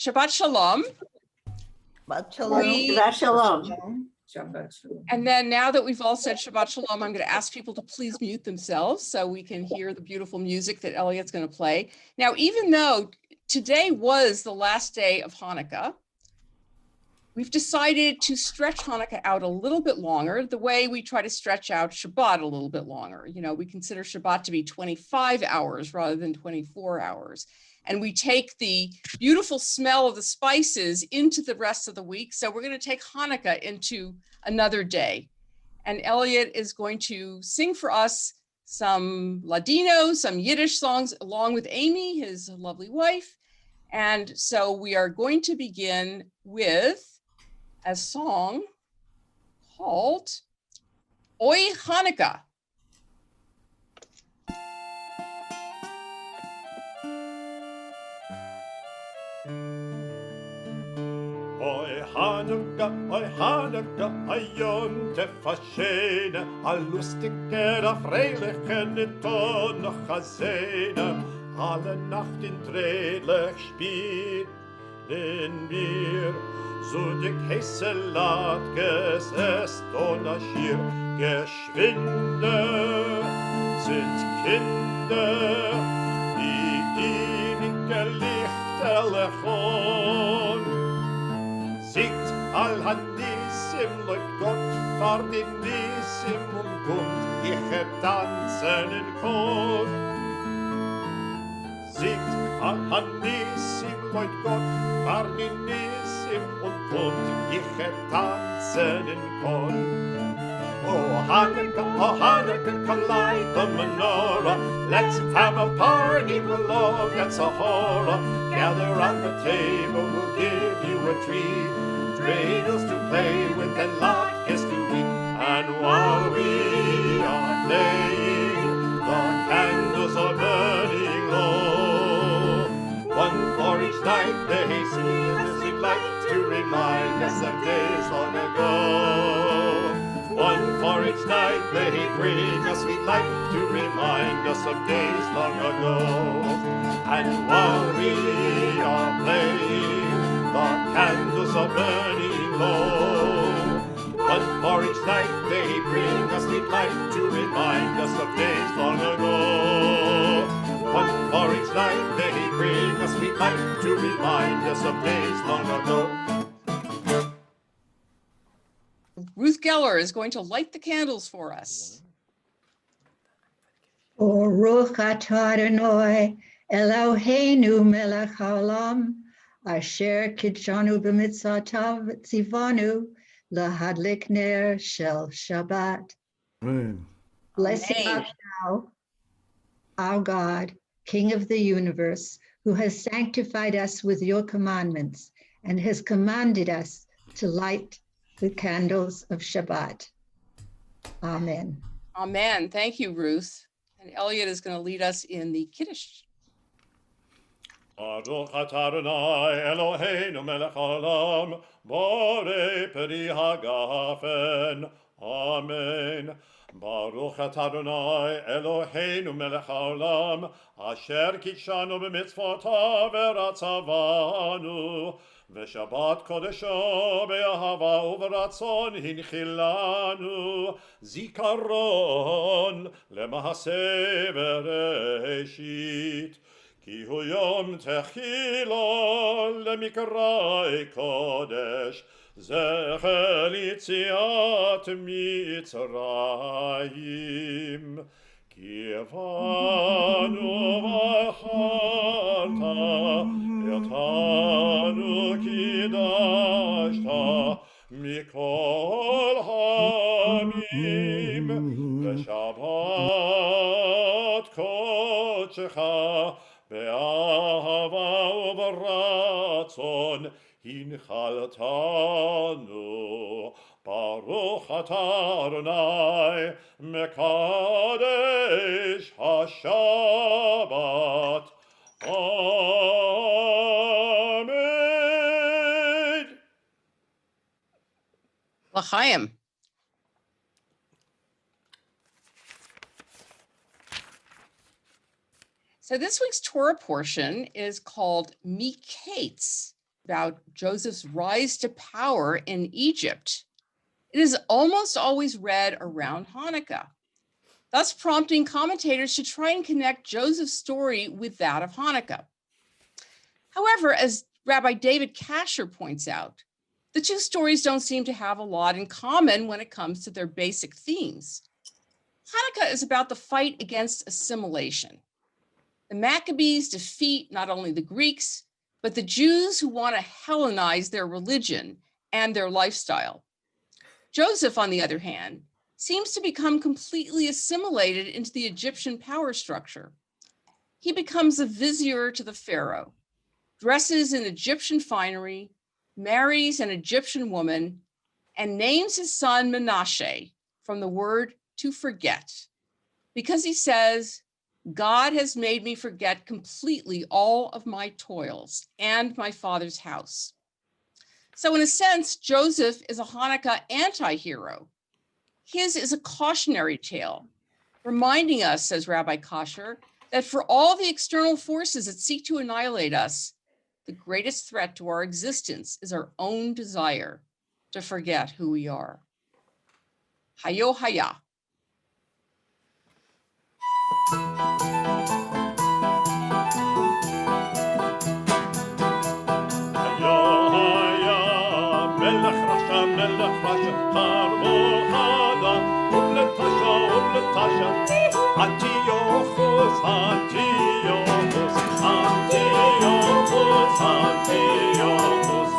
Shabbat Shalom. Shabbat Shalom. Shabbat Shalom. Shabbat Shalom. And then now that we've all said Shabbat Shalom, I'm going to ask people to please mute themselves so we can hear the beautiful music that Elliot's going to play. Now, even though today was the last day of Hanukkah, we've decided to stretch Hanukkah out a little bit longer, the way we try to stretch out Shabbat a little bit longer. You know, we consider Shabbat to be 25 hours rather than 24 hours. And we take the beautiful smell of the spices into the rest of the week. So we're going to take Hanukkah into another day. And Elliot is going to sing for us some Ladino, some Yiddish songs, along with Amy, his lovely wife. And so we are going to begin with a song called Oi Hanukkah. Oi Hanukkah, a jonte verschene, a lustiger, a freiliche, nito noch a sehne, alle Nacht in Trelech spielen wir, so die Kesselat gesest und a schier geschwinde, sind Kinder, die innige Lichterlechon. Sieht Al-Hadissim, läuft Gott vor den Nissim und kommt, ich tanzen in Chor. Sieht Al-Hadissim, läuft Gott vor den Nissim und kommt, ich tanzen in Chor. Oh Hanukkah, come light the menorah. Let's have a party, we'll all get Sahara. Gather round the table, we'll give you a treat. Dreidels to play with and latkes to eat. And while we are playing, the candles are burning low. One for each night they steal as we'd like to remind us of days long ago. One for each night they bring us, we'd like to remind us of days long ago. And while we are playing, the candles are burning low. One for each night they bring us, we'd like to remind us of days long ago. One for each night they bring us, we'd like to remind us of days long ago. Ruth Geller is going to light the candles for us. Baruch atah Adonai Eloheinu melech haolam asher kidshanu b'mitzvotav tzivanu lahadlik ner shel Shabbat. Amen. Blessed art thou, our God, King of the universe, who has sanctified us with your commandments and has commanded us to light the candles of Shabbat. Amen. Amen. Thank you, Ruth. And Elliot is going to lead us in the Kiddush. Baruch atah Adonai Eloheinu melech haolam, borei peri hagafen. Amen. Baruch atah Adonai Eloheinu melech haolam, asher kidshanu b'mitzvotav v'ratzavanu, v'shabbat kodesho be'ahava u'v'ratzon hinchilanu, zikaron lema'aseh v'reshit. Ki hu yom techila lemikrai kodesh, zecher yitziat Mitzrayim. Ki avanu v'acharta, yatanu kidashta, mikol hamim, v'shabbat kodecha, be'ahava u'b'ratzon hinchaltanu. Baruch atah Adonai mekadesh hashabbat. Amen. L'chaim. So this week's Torah portion is called Miketz. about Joseph's rise to power in Egypt, it is almost always read around Hanukkah, thus prompting commentators to try and connect Joseph's story with that of Hanukkah. However, as Rabbi David Kasher points out, the two stories don't seem to have a lot in common when it comes to their basic themes. Hanukkah is about the fight against assimilation. The Maccabees defeat not only the Greeks, but the Jews who want to Hellenize their religion and their lifestyle. Joseph, on the other hand, seems to become completely assimilated into the Egyptian power structure. He becomes a vizier to the pharaoh, dresses in Egyptian finery, marries an Egyptian woman, and names his son Menashe from the word to forget, because he says, God has made me forget completely all of my toils and my father's house. So in a sense, Joseph is a Hanukkah anti-hero. His is a cautionary tale, reminding us, says Rabbi Kasher, that for all the external forces that seek to annihilate us, the greatest threat to our existence is our own desire to forget who we are. Hayo Haya. Antiochus, Antiochus, Antiochus, Antiochus.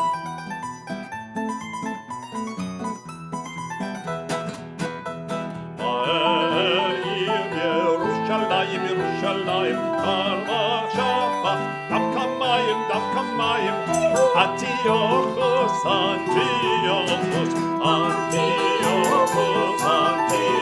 Yerushalayim, Yerushalayim, Karma Shafach, Damkamayim, Damkamayim, Antiochus, Antiochus, Antiochus, Antiochus.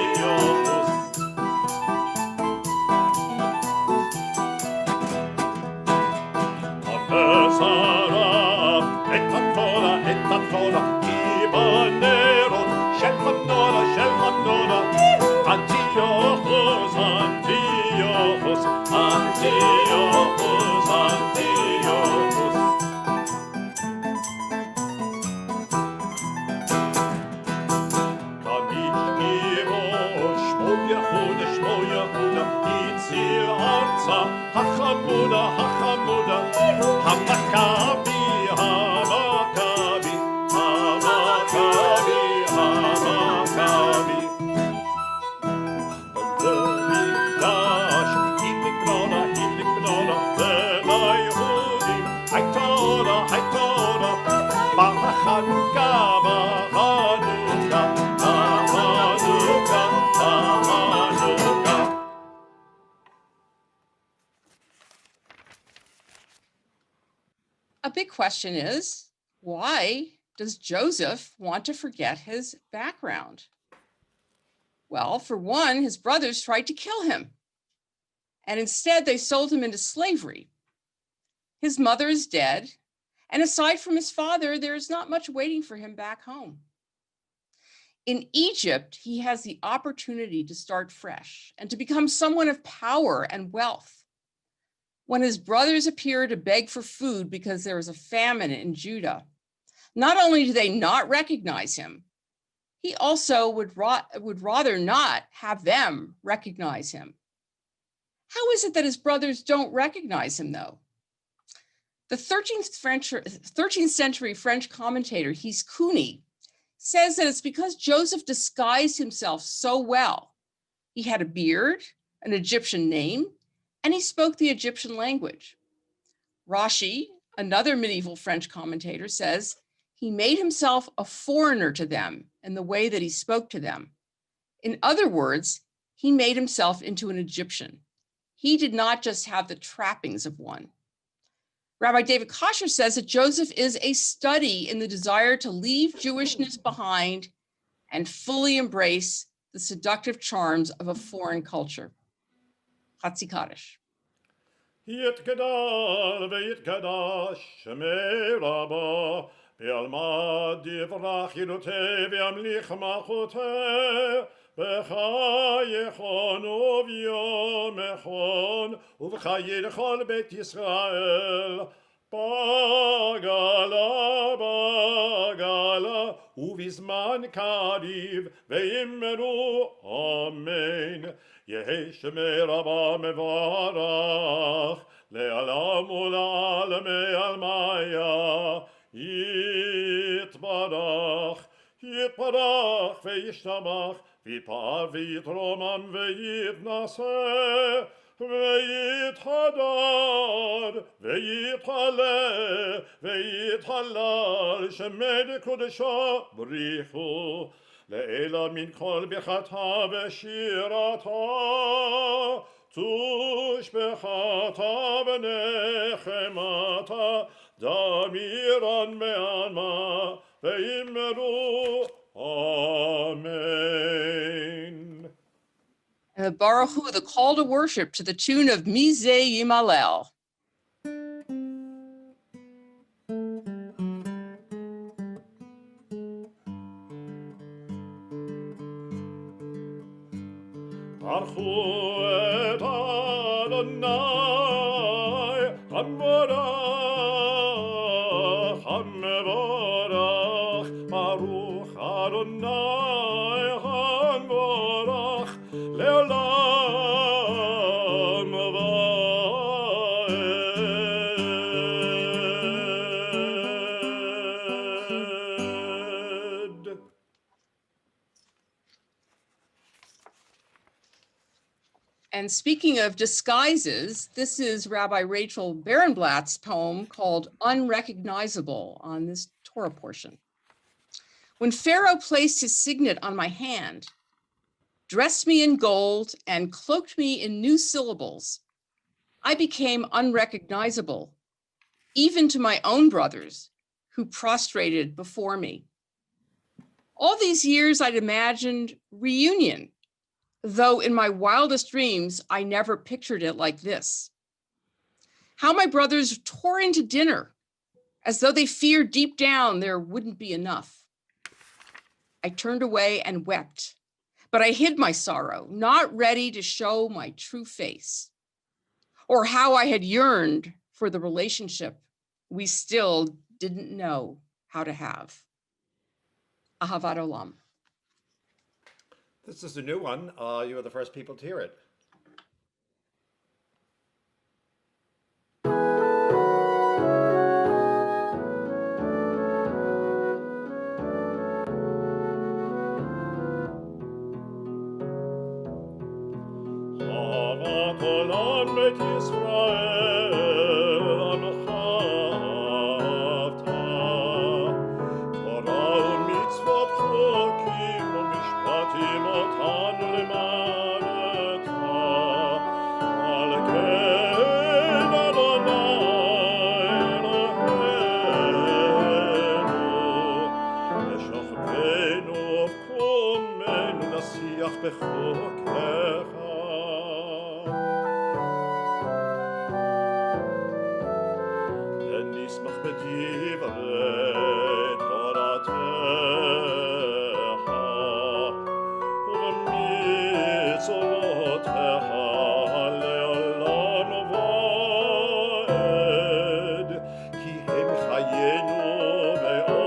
Antiochus, Antiochus, Antiochus, Antiochus. Kamichki rosh, Shmo Yehuda, Shmo Yehuda, Yitzir Arza, Hachamuda, Hachamuda, Hamakabi, Hamakabi, Hamakabi, Hamakabi. A big question is, why does Joseph want to forget his background? Well, for one, his brothers tried to kill him, and instead they sold him into slavery. His mother is dead, and aside from his father, there is not much waiting for him back home. In Egypt, he has the opportunity to start fresh and to become someone of power and wealth. When his brothers appear to beg for food because there is a famine in Judah, not only do they not recognize him, he also would rather not have them recognize him. How is it that his brothers don't recognize him, though? The 13th century French commentator, Cooney, says that it's because Joseph disguised himself so well. He had a beard, an Egyptian name, and he spoke the Egyptian language. Rashi, another medieval French commentator, says he made himself a foreigner to them in the way that he spoke to them. In other words, he made himself into an Egyptian. He did not just have the trappings of one. Rabbi David Kasher says that Joseph is a study in the desire to leave Jewishness behind and fully embrace the seductive charms of a foreign culture. Chatzi Kaddish. יתגדל ויתקדש שמי רבו, וילמד יברח ילותי וימליך מלכותי, בחייכון וביומכון, ובחיי לכל בית ישראל, בגלה ובזמן קריב ויאמרו אמן. יהי שמי רבה מברך לעולם ולעלמי עלמיה. יתברך יתברך וישתבח ויתפאר ויתרומם ויתנשא ויתהדר ויתהלל ויתהלל שמי קודשו בריחו לעילה מן כל ברכתה ושירתה תושבחתה ונחמתה דמירן בעלמה ויאמרו Amen. Baruch Hu, the call to worship to the tune of Mizeh Yimalel. Baruchu et Adonai, Hamvorach, Hamvorach, Baruch Adonai, Hamvorach, Leolam Vaed. And speaking of disguises, this is Rabbi Rachel Barenblatt's poem called Unrecognizable on this Torah portion. When Pharaoh placed his signet on my hand, dressed me in gold and cloaked me in new syllables, I became unrecognizable, even to my own brothers who prostrated before me. All these years I'd imagined reunion, though in my wildest dreams, I never pictured it like this. How my brothers tore into dinner as though they feared deep down there wouldn't be enough. I turned away and wept, but I hid my sorrow, not ready to show my true face, or how I had yearned for the relationship we still didn't know how to have. Ahavat Olam. This is a new one. You are the first people to hear it. Ahavat Olam Bet Yisrael Amcha Avta Torah u'mitzvot chokim u'mishpatim otan lemaneta Al ken Adonai Eloheinu Eshachvenu v'kumenu nasiach bechokecha ונשמח בדברי תורתך ובמצוותיך לעולם ועד כי הם חיינו באורך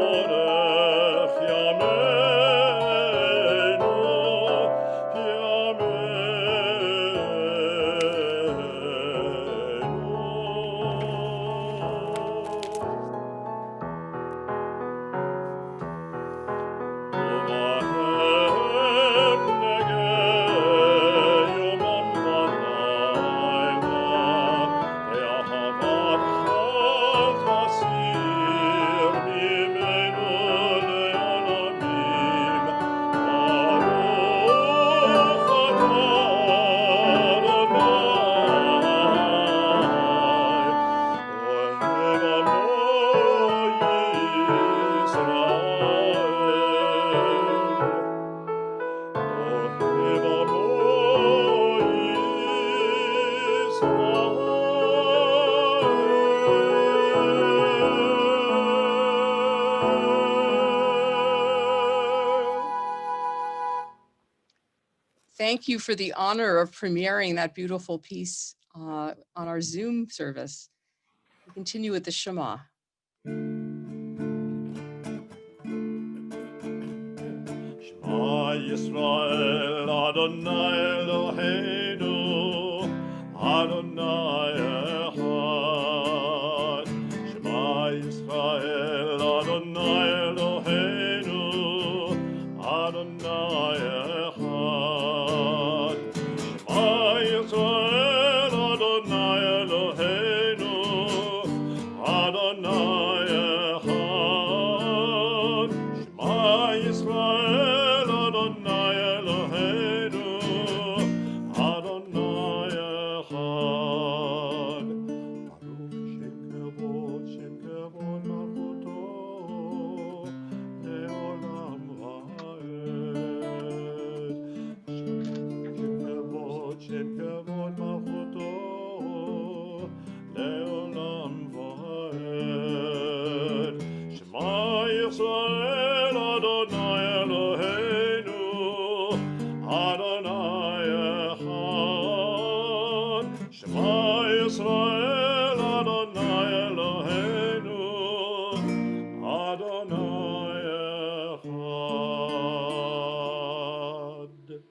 Thank you for the honor of premiering that beautiful piece on our Zoom service. We continue with the Shema. Yisrael, Adonai Eloheinu, Adonai Echad. Shema Yisrael, Adonai Eloheinu, Adonai Echad. Shema Yisrael, Adonai Eloheinu, Adonai Echad. Shema Yisrael, Adonai Eloheinu, Adonai Echad. Baruch Shem Kevod Malchuto, Leolam Vaed. Shem Kevod Malchuto, Leolam Vaed. Shema Yisrael, Adonai Eloheinu, Adonai Echad. Shema Yisrael, Adonai Eloheinu, Adonai Echad.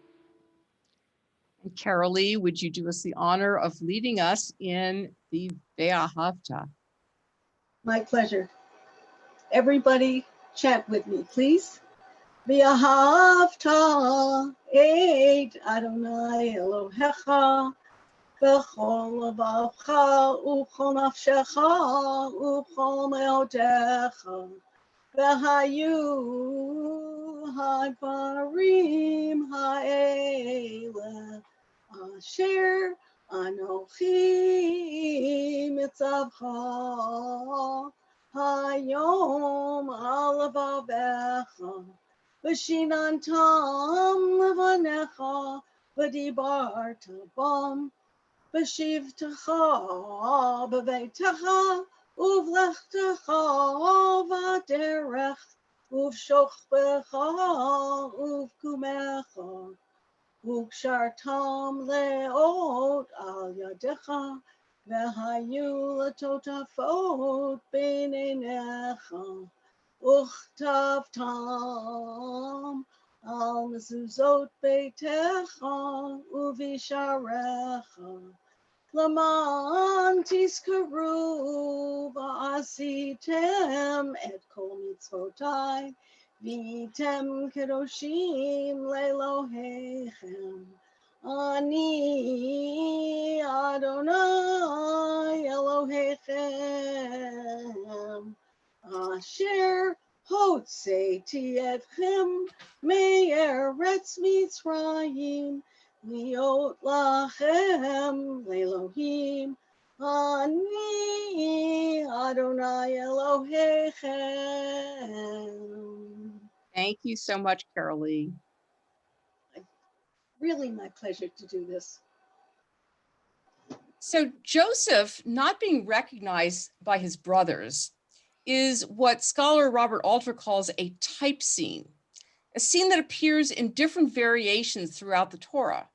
And Carolee, would you do us the honor of leading us in the Ve'ahavta? My pleasure. Everybody chant with me, please. V'ahavta et Adonai Elohecha b'chol levacha u'b'chol nafshecha u'b'chol me'odecha v'hayu hadvarim ha'ele asher anochi mitzavcha Hayom alavavecha, v'shinantam levanecha, v'dibarta bam, v'shivtecha b'veitecha, uvlechtecha v'derech, uv'shochbecha uv'kumecha, uv'kshartam leot al yadecha, V'hayu latotafot b'neinecha, uchtavtam al mezuzot beitecha uvisharecha. Laman tizkaru v'asitem et kol mitzvotai, v'yitem kedoshim le'Elohechem. Ani Adonai Elohechem, Asher Hotzeti etchem me'eretz Mitzrayim, liot lachem le'Elohim. Ani Adonai Elohechem. Thank you so much, Carolee. Really my pleasure to do this. So Joseph not being recognized by his brothers is what scholar Robert Alter calls a type scene, a scene that appears in different variations throughout the Torah.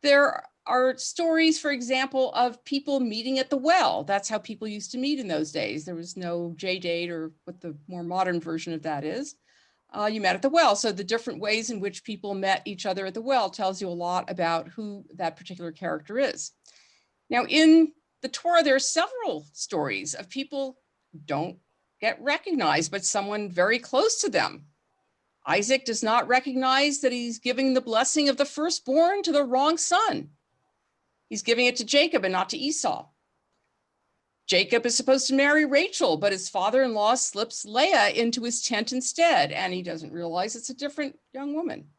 There are stories, for example, of people meeting at the well. That's how people used to meet in those days. There was no J-date or what the more modern version of that is. You met at the well. So the different ways in which people met each other at the well tells you a lot about who that particular character is. Now in the Torah, there are several stories of people who don't get recognized, but someone very close to them. Isaac does not recognize that he's giving the blessing of the firstborn to the wrong son. He's giving it to Jacob and not to Esau. Jacob is supposed to marry Rachel, but his father-in-law slips Leah into his tent instead, and he doesn't realize it's a different young woman.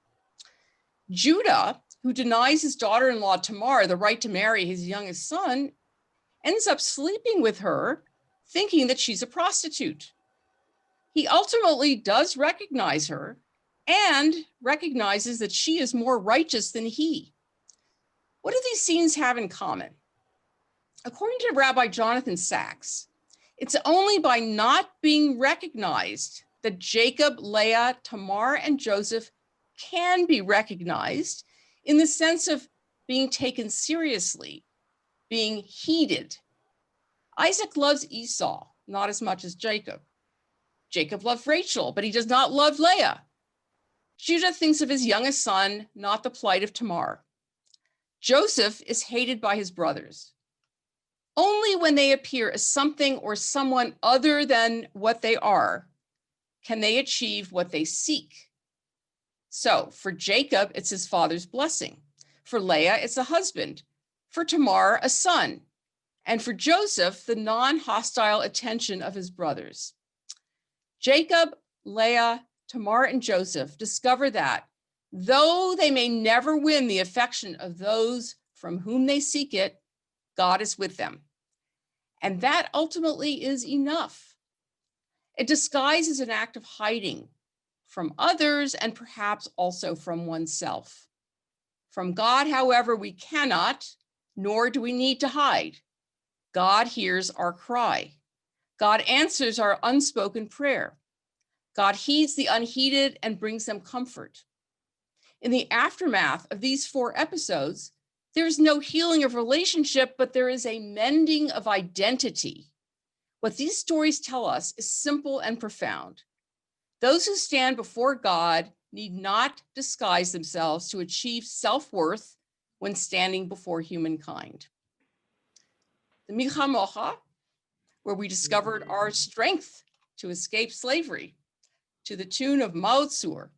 Judah, who denies his daughter-in-law Tamar the right to marry his youngest son, ends up sleeping with her, thinking that she's a prostitute. He ultimately does recognize her and recognizes that she is more righteous than he. What do these scenes have in common? According to Rabbi Jonathan Sachs, it's only by not being recognized that Jacob, Leah, Tamar, and Joseph can be recognized in the sense of being taken seriously, being heeded. Isaac loves Esau, not as much as Jacob. Jacob loved Rachel, but he does not love Leah. Judah thinks of his youngest son, not the plight of Tamar. Joseph is hated by his brothers. Only when they appear as something or someone other than what they are can they achieve what they seek. So for Jacob, it's his father's blessing. For Leah, it's a husband. For Tamar, a son. And for Joseph, the non-hostile attention of his brothers. Jacob, Leah, Tamar, and Joseph discover that though they may never win the affection of those from whom they seek it, God is with them. And that ultimately is enough. A disguise is an act of hiding from others and perhaps also from oneself. From God, however, we cannot, nor do we need to hide. God hears our cry. God answers our unspoken prayer. God heeds the unheeded and brings them comfort. In the aftermath of these 4 episodes, there is no healing of relationship, but there is a mending of identity. What these stories tell us is simple and profound. Those who stand before God need not disguise themselves to achieve self-worth when standing before humankind. The Milchamocha, where we discovered our strength to escape slavery, to the tune of Mao Tzur.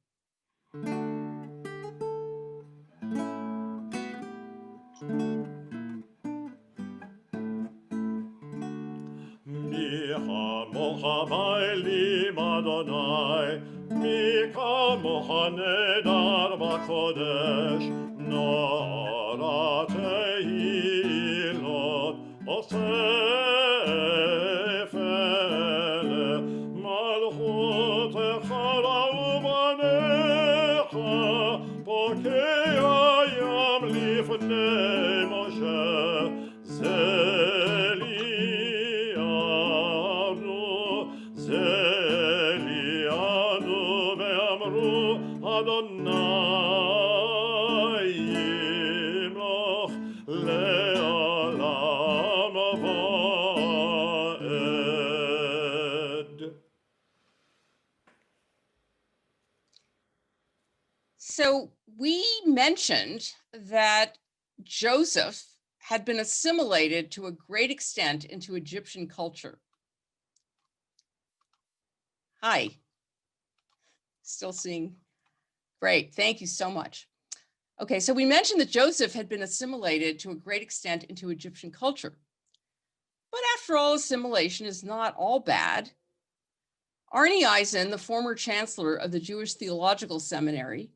Mi chamocha ma'elim Adonai, mi kamocha nedar b'kodesh, nora tehilot osefele, malchutecha ra'umanecha, pokei hayam lifnei Moshe, Adonai yimloch le'olam va'ed. So we mentioned that Joseph had been assimilated to a great extent into Egyptian culture. Hi. Still seeing. Great, thank you so much. Okay, so we mentioned that Joseph had been assimilated to a great extent into Egyptian culture. But after all, assimilation is not all bad. Arnie Eisen, the former chancellor of the Jewish Theological Seminary,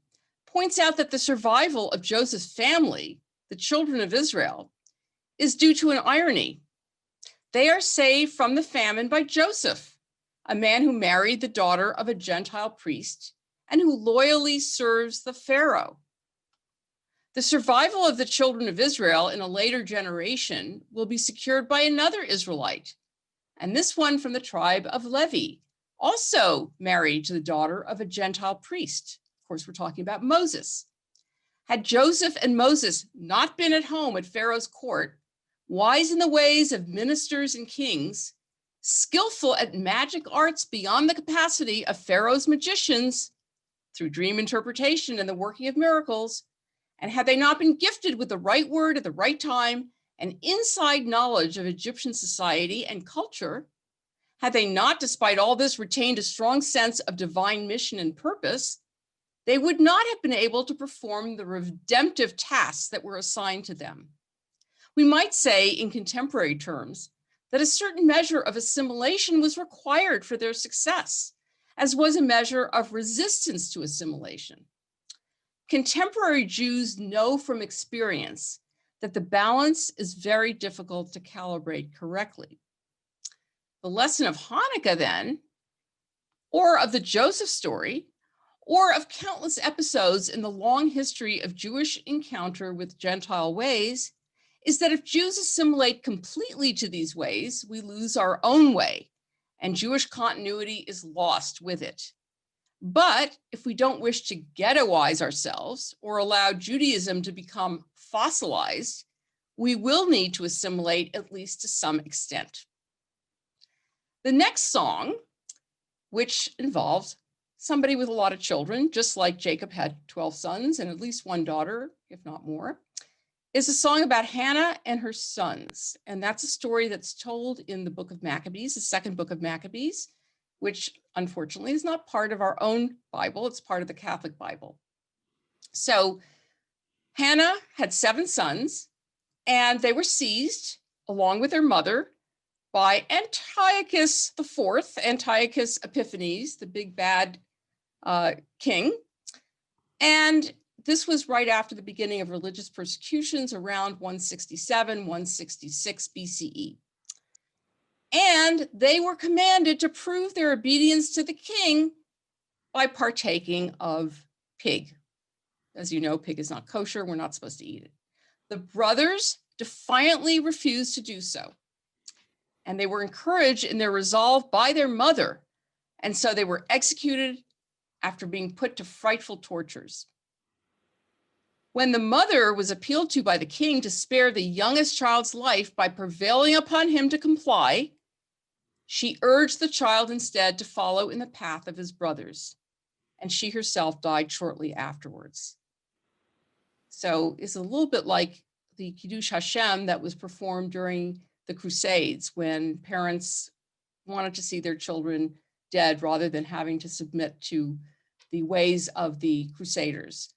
points out that the survival of Joseph's family, the children of Israel, is due to an irony. They are saved from the famine by Joseph, a man who married the daughter of a Gentile priest and who loyally serves the Pharaoh. The survival of the children of Israel in a later generation will be secured by another Israelite, and this one from the tribe of Levi, also married to the daughter of a Gentile priest. Of course, we're talking about Moses. Had Joseph and Moses not been at home at Pharaoh's court, wise in the ways of ministers and kings, skillful at magic arts beyond the capacity of Pharaoh's magicians, through dream interpretation and the working of miracles, and had they not been gifted with the right word at the right time and inside knowledge of Egyptian society and culture, had they not, despite all this, retained a strong sense of divine mission and purpose, they would not have been able to perform the redemptive tasks that were assigned to them. We might say, in contemporary terms, that a certain measure of assimilation was required for their success, as was a measure of resistance to assimilation. Contemporary Jews know from experience that the balance is very difficult to calibrate correctly. The lesson of Hanukkah then, or of the Joseph story, or of countless episodes in the long history of Jewish encounter with Gentile ways, is that if Jews assimilate completely to these ways, we lose our own way, and Jewish continuity is lost with it. But if we don't wish to ghettoize ourselves or allow Judaism to become fossilized, we will need to assimilate at least to some extent. The next song, which involves somebody with a lot of children, just like Jacob had 12 sons and at least one daughter, if not more, is a song about Hannah and her sons. And that's a story that's told in the book of Maccabees, the second book of Maccabees, which unfortunately is not part of our own Bible. It's part of the Catholic Bible. So Hannah had 7 sons, and they were seized along with their mother by Antiochus IV, Antiochus Epiphanes, the big bad king. And this was right after the beginning of religious persecutions around 167, 166 BCE. And they were commanded to prove their obedience to the king by partaking of pig. As you know, pig is not kosher. We're not supposed to eat it. The brothers defiantly refused to do so. And they were encouraged in their resolve by their mother. And so they were executed after being put to frightful tortures. When the mother was appealed to by the king to spare the youngest child's life by prevailing upon him to comply, she urged the child instead to follow in the path of his brothers, and she herself died shortly afterwards. So it's a little bit like the Kiddush Hashem that was performed during the Crusades, when parents wanted to see their children dead rather than having to submit to the ways of the Crusaders.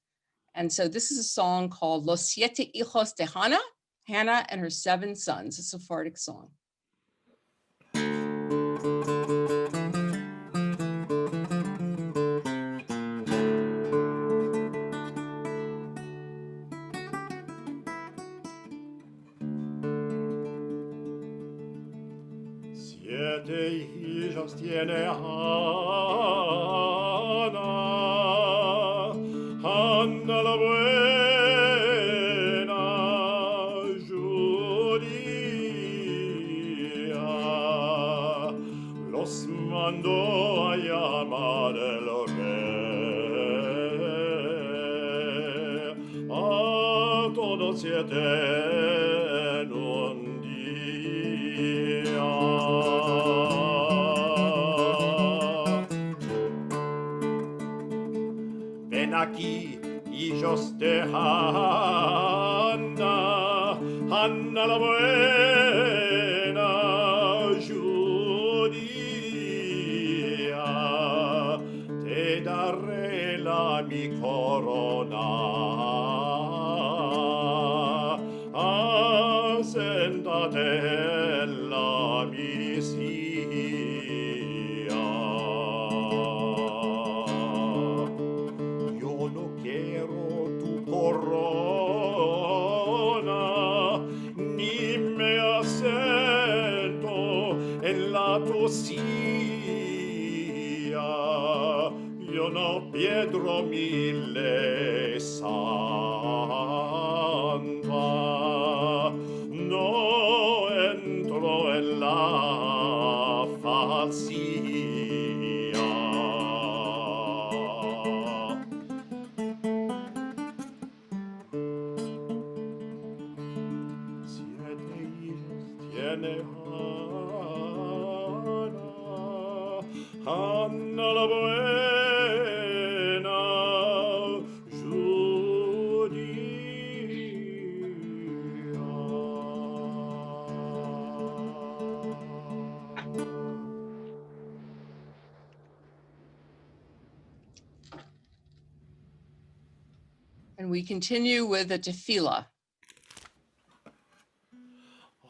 And so this is a song called Los Siete Hijos de Hannah, Hannah and her 7 sons, a Sephardic song. Siete hijos tiene Hannah la buena judía, los mandó a llamar el rey, a todos 7 en un día. Ven aquí, hijos de Hannah, Hannah la buena judía, te daré la mi corona, sentate en la mi silla. Yo no quiero tu corona, ni me asiento en la tu silla. Yo no piedro mi ley santa, no entro en la falsía. Siete hijos tiene Hannah, Hannah la buena And we continue with the tefillah.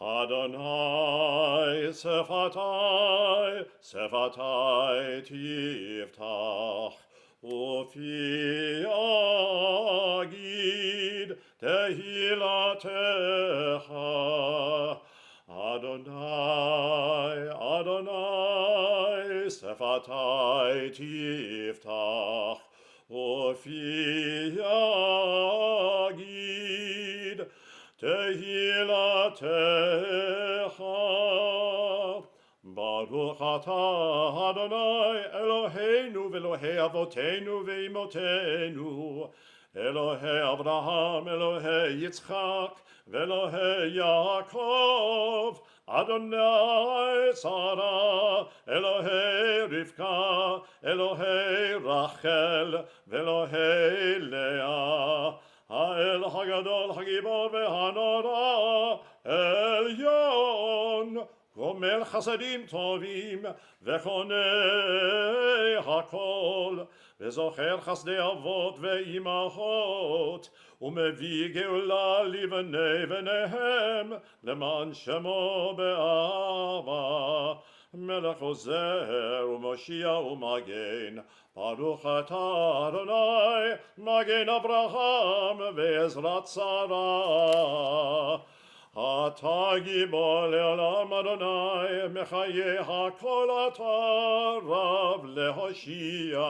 Adonai Sephatai, Sephatai tiftach, ufi agid tehilatecha. Adonai, Adonai Sephatai tiftach, ufi agid Tehilatecha. Baruch atah Adonai Eloheinu v'Elohei avotenu ve'imotenu Elohei Abraham, Elohei Yitzchak, Velohei Yaakov, Adonai Sarah, Elohei Rivka, Elohei Rachel, Velohei Leah, Ha'el Hagadol Hagibor Vehanora, Elyon, Gomer Chasadim Tovim, Vechonei Hakol, וזוכר חסדי אבות ואימהות, ומביא גאולה לבני בניהם, למען שמו באהבה. מלך עוזר ומושיע ומגן, ברוך אתה אדוני, מגן אברהם ועזרת שרה. אתה גיבור לעולם אדוני, מחיה הכל אתה רב להושיע.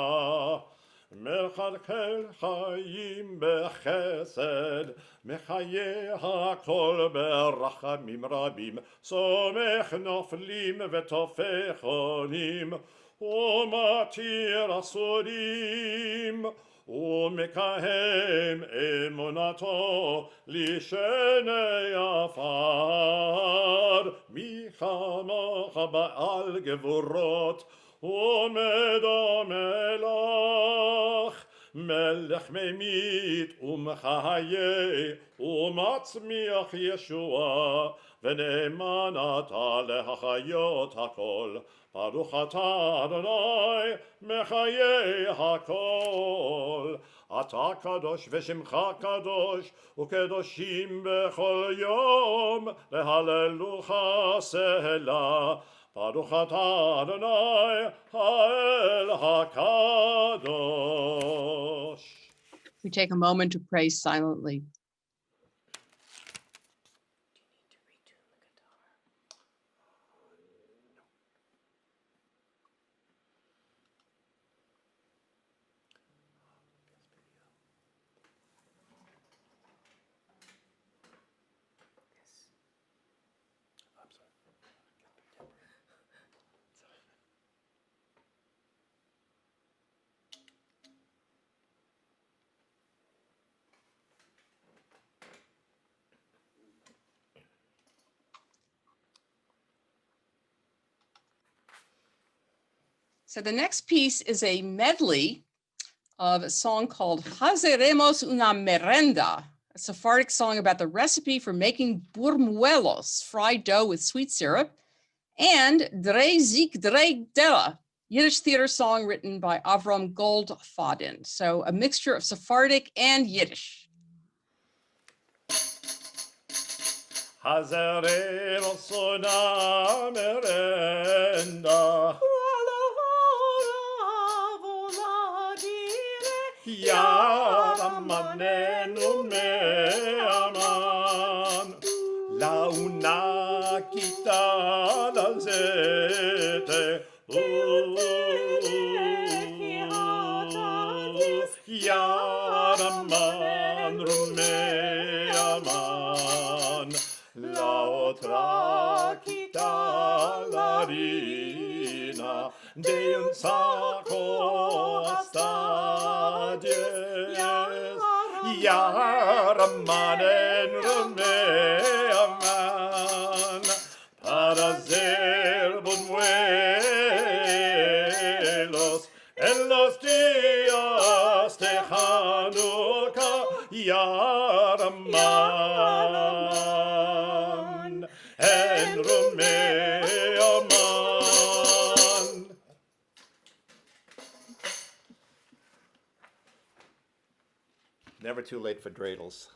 מחלקל חיים בחסד, מחיה הכל ברחמים רבים, סומך נופלים וטופח עונים, ומתיר אסורים. ומקהם אמונתו לשני עפר, מי כמוך בעל גבורות עומד המלך, מלך ממית ומחיה ומצמיח ישועה, ונאמן אתה להחיות הכל. ברוך אתה אדוני מחיה הכל. אתה קדוש ושמך קדוש, וקדושים בכל יום להללוך סלה. ברוך אתה אדוני האל הקדוש. We take a moment to pray silently. So the next piece is a medley of a song called Hazeremos una merenda, a Sephardic song about the recipe for making burmuelos, fried dough with sweet syrup, and Drei Zik Drei Della, Yiddish theater song written by Avram Goldfaden. So a mixture of Sephardic and Yiddish. Hazeremos una merenda, Yaramanenu me'aman, launa kita dalzete, Yaraman rume'aman, laotra kita larina, de un saco hasta Yaramanen rumeaman, para ser buñuelos en los días de Hanukkah. Yaraman en rumeaman. Never too late for dreidels.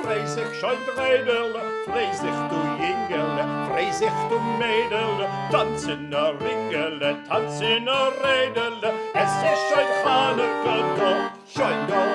Dreizig, schon dreidel, freizig du jingel, freizig du mädel, tanzen a ringel, tanzen a redel, es ist schon Chanukka, schon da.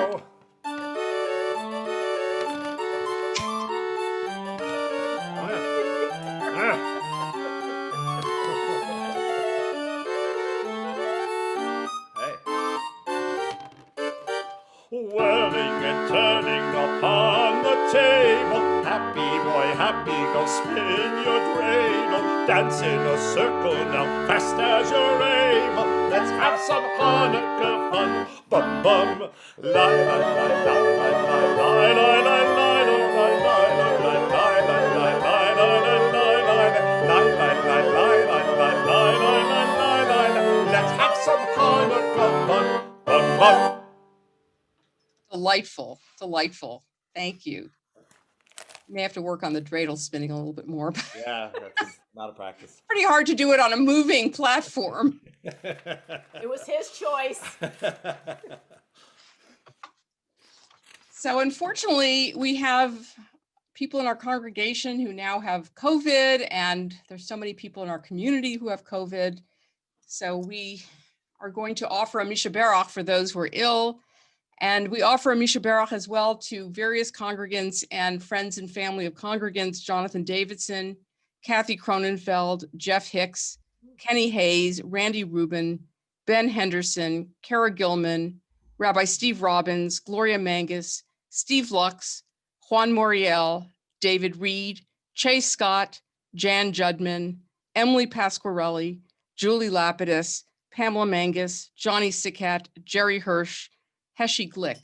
turning upon the table. Happy boy, happy, go spin your dreidel. Dance in a circle now, fast as you're able. Let's have some Hanukkah fun. Bum bum, la la la la la la la la la la. Let's have some Hanukkah fun. Bum bum. Delightful, delightful. Thank you. May have to work on the dreidel spinning a little bit more. Yeah, that's not a practice. Pretty hard to do it on a moving platform. It was his choice. So unfortunately, we have people in our congregation who now have COVID, and there's so many people in our community who have COVID. So we are going to offer a Misha Berach for those who are ill. And we offer a Misha Berach as well to various congregants and friends and family of congregants: Jonathan Davidson, Kathy Cronenfeld, Jeff Hicks, Kenny Hayes, Randy Rubin, Ben Henderson, Kara Gilman, Rabbi Steve Robbins, Gloria Mangus, Steve Lux, Juan Moriel, David Reed, Chase Scott, Jan Judman, Emily Pasquarelli, Julie Lapidus, Pamela Mangus, Johnny Sikat, Jerry Hirsch, Heshi Glick.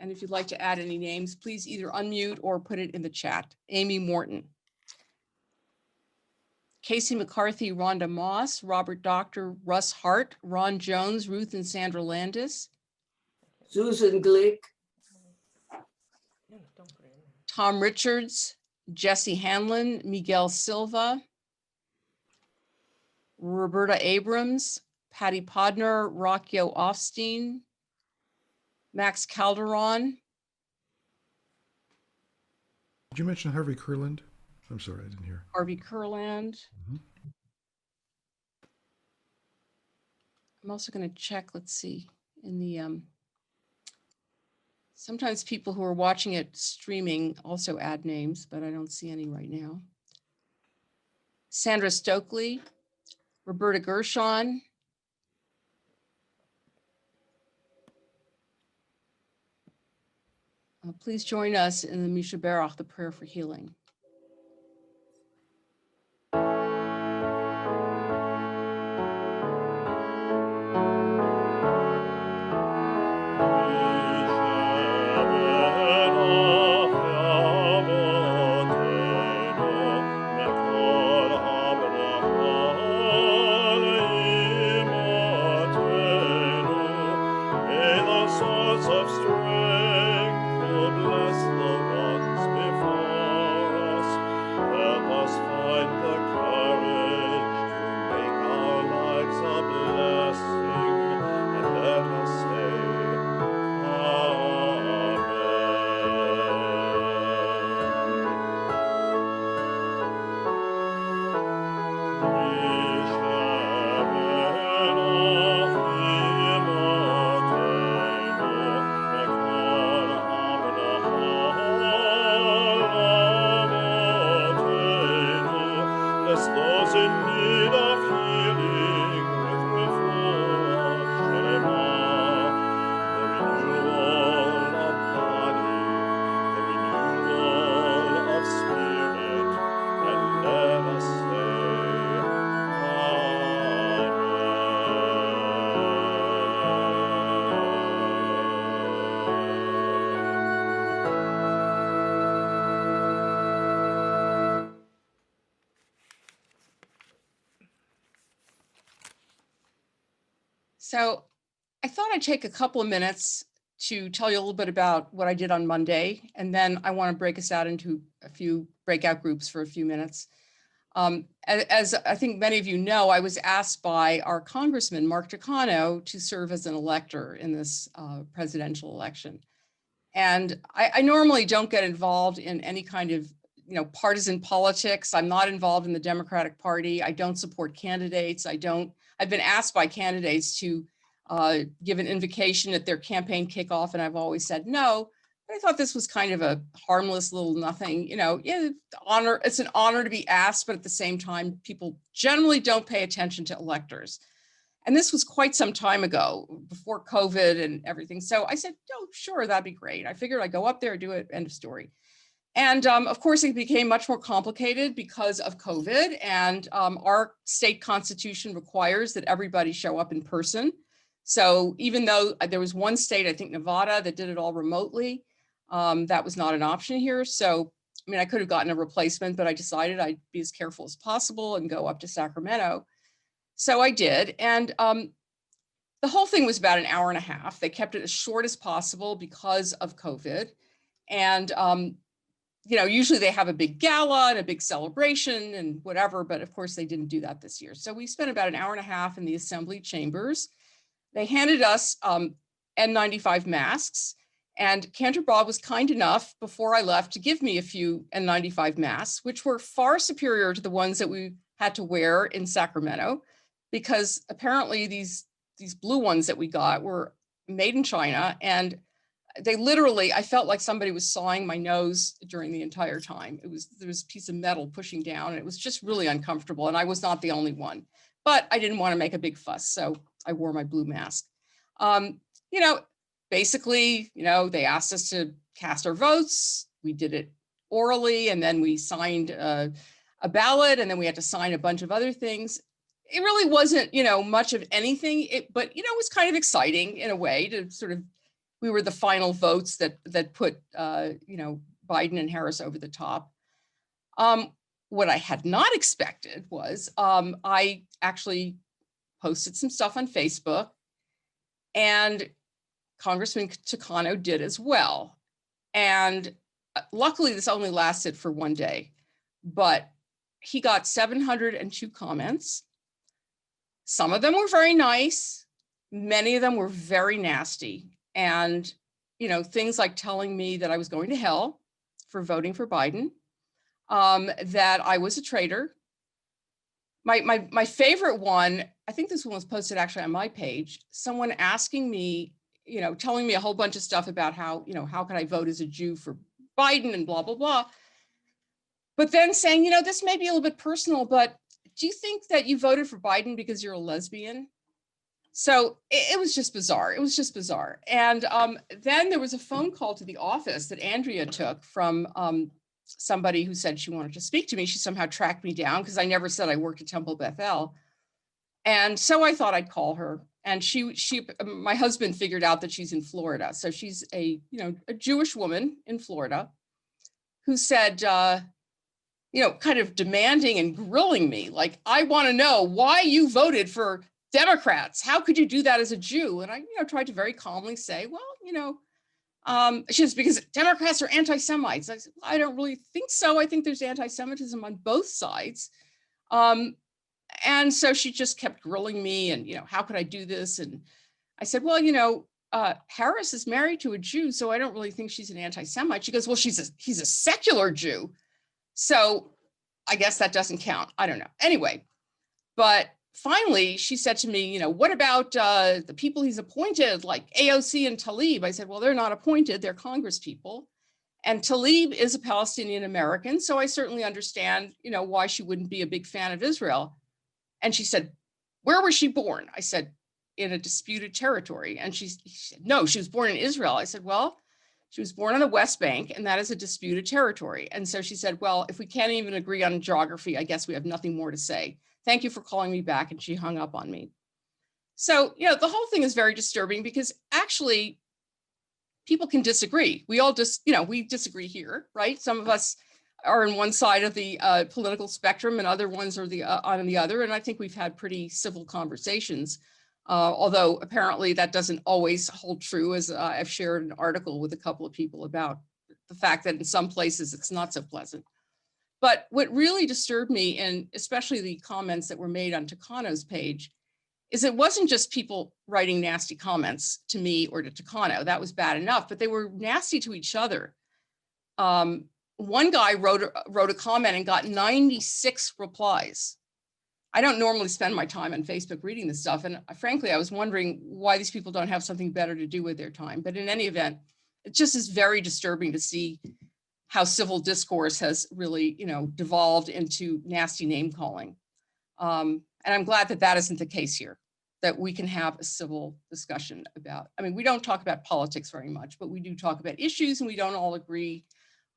And if you'd like to add any names, please either unmute or put it in the chat. Amy Morton, Casey McCarthy, Rhonda Moss, Robert Doctor, Russ Hart, Ron Jones, Ruth and Sandra Landis, Susan Glick, Tom Richards, Jesse Hanlon, Miguel Silva, Roberta Abrams, Patty Podner, Rockyo Offstein, Max Calderon. Did you mention Harvey Kurland? I'm sorry, I didn't hear. Harvey Kurland. I'm also going to check, let's see, in the, sometimes people who are watching it streaming also add names, but I don't see any right now. Sandra Stokely, Roberta Gershon, please join us in the Misha Berach, the prayer for healing. Of strength, will bless the ones before us. Help us find the courage to make our lives a blessing, and let us say, those in need of healing with refuah, the renewal of body, the renewal of spirit, and let us say, So I thought I'd take a couple of minutes to tell you a little bit about what I did on Monday, and then I want to break us out into a few breakout groups for a few minutes. As I think many of you know, I was asked by our Congressman, Mark Takano, to serve as an elector in this presidential election. And I normally don't get involved in any kind of partisan politics. I'm not involved in the Democratic Party. I don't support candidates. I've been asked by candidates to give an invocation at their campaign kickoff, and I've always said no. But I thought this was kind of a harmless little nothing, honor. It's an honor to be asked, but at the same time, people generally don't pay attention to electors. And this was quite some time ago, before COVID and everything. So I said, oh, sure, that'd be great. I figured I'd go up there, do it, end of story. And of course, it became much more complicated because of COVID. And our state constitution requires that everybody show up in person. So even though there was one state, I think Nevada, that did it all remotely, that was not an option here. So, I mean, I could have gotten a replacement, but I decided I'd be as careful as possible and go up to Sacramento. So I did. And the whole thing was about an hour and a half. They kept it as short as possible because of COVID. And you know, usually they have a big gala and a big celebration and whatever, but of course they didn't do that this year. So we spent about an hour and a half in the assembly chambers. They handed us N95 masks, and Cantor Bob was kind enough before I left to give me a few N95 masks, which were far superior to the ones that we had to wear in Sacramento, because apparently these blue ones that we got were made in China, and they literally, I felt like somebody was sawing my nose during the entire time. There was a piece of metal pushing down, and it was just really uncomfortable. And I was not the only one, but I didn't want to make a big fuss. So I wore my blue mask. You know, basically, you know, they asked us to cast our votes. We did it orally, and then we signed a ballot, and then we had to sign a bunch of other things. It really wasn't, you know, much of anything, but, you know, it was kind of exciting in a way to sort of, we were the final votes that put, you know, Biden and Harris over the top. What I had not expected was I actually posted some stuff on Facebook, and Congressman Takano did as well. And luckily, this only lasted for one day, but he got 702 comments. Some of them were very nice. Many of them were very nasty. And, you know, things like telling me that I was going to hell for voting for Biden, that I was a traitor. My favorite one, I think this one was posted actually on my page, someone asking me, you know, telling me a whole bunch of stuff about how, you know, how could I vote as a Jew for Biden and blah, blah, blah. But then saying, you know, this may be a little bit personal, but do you think that you voted for Biden because you're a lesbian? So it was just bizarre. It was just bizarre. And then there was a phone call to the office that Andrea took from somebody who said she wanted to speak to me. She somehow tracked me down because I never said I worked at Temple Bethel. And so I thought I'd call her. And my husband figured out that she's in Florida. So she's a Jewish woman in Florida who said, you know, kind of demanding and grilling me, like, I want to know why you voted for Democrats. How could you do that as a Jew? And I, you know, tried to very calmly say, well, you know, she says, because Democrats are anti-Semites. I said, well, I don't really think so. I think there's anti-Semitism on both sides. And so she just kept grilling me and, you know, how could I do this? And I said, well, you know, Harris is married to a Jew, so I don't really think she's an anti-Semite. She goes, well, he's a secular Jew. So I guess that doesn't count. I don't know. Anyway, but finally she said to me, you know, what about the people he's appointed, like AOC and Tlaib? I said, well, they're not appointed, they're Congress people. And Tlaib is a Palestinian American. So I certainly understand, you know, why she wouldn't be a big fan of Israel. And she said, where was she born? I said, in a disputed territory. And she said, no, she was born in Israel. I said, well, she was born on the West Bank, and that is a disputed territory. And so she said, well, if we can't even agree on geography, I guess we have nothing more to say. Thank you for calling me back. And she hung up on me. So, you know, the whole thing is very disturbing because actually people can disagree. We all just, you know, we disagree here, right? Some of us are on one side of the political spectrum and other ones are on the other. And I think we've had pretty civil conversations. Although apparently that doesn't always hold true, as I've shared an article with a couple of people about the fact that in some places it's not so pleasant. But what really disturbed me, and especially the comments that were made on Takano's page, is it wasn't just people writing nasty comments to me or to Takano. That was bad enough, but they were nasty to each other. One guy wrote a comment and got 96 replies. I don't normally spend my time on Facebook reading this stuff. And frankly, I was wondering why these people don't have something better to do with their time. But in any event, it just is very disturbing to see how civil discourse has really, you know, devolved into nasty name calling. And I'm glad that that isn't the case here, that we can have a civil discussion about. I mean, we don't talk about politics very much, but we do talk about issues, and we don't all agree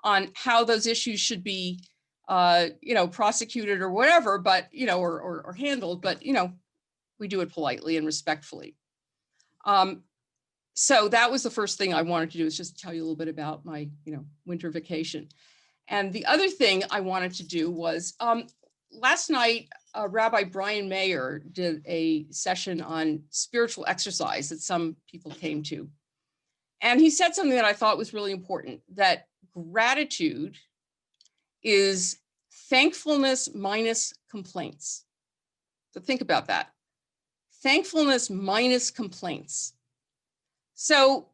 on how those issues should be, prosecuted or whatever, but, or handled, but, we do it politely and respectfully. So that was the first thing I wanted to do, is just tell you a little bit about my, winter vacation. And the other thing I wanted to do was, last night, Rabbi Brian Mayer did a session on spiritual exercise that some people came to. And he said something that I thought was really important, that gratitude is thankfulness minus complaints. So think about that. Thankfulness minus complaints. So,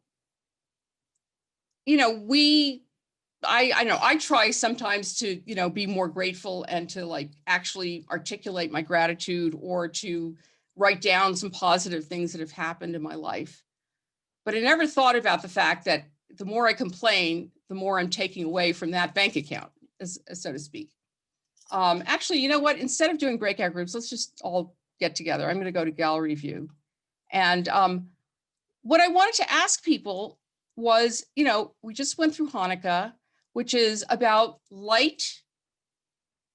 I try sometimes to, be more grateful and to like actually articulate my gratitude, or to write down some positive things that have happened in my life. But I never thought about the fact that the more I complain, the more I'm taking away from that bank account, so to speak. Actually, you know what? Instead of doing breakout groups, let's just all get together. I'm going to go to gallery view. And what I wanted to ask people was, we just went through Hanukkah, which is about light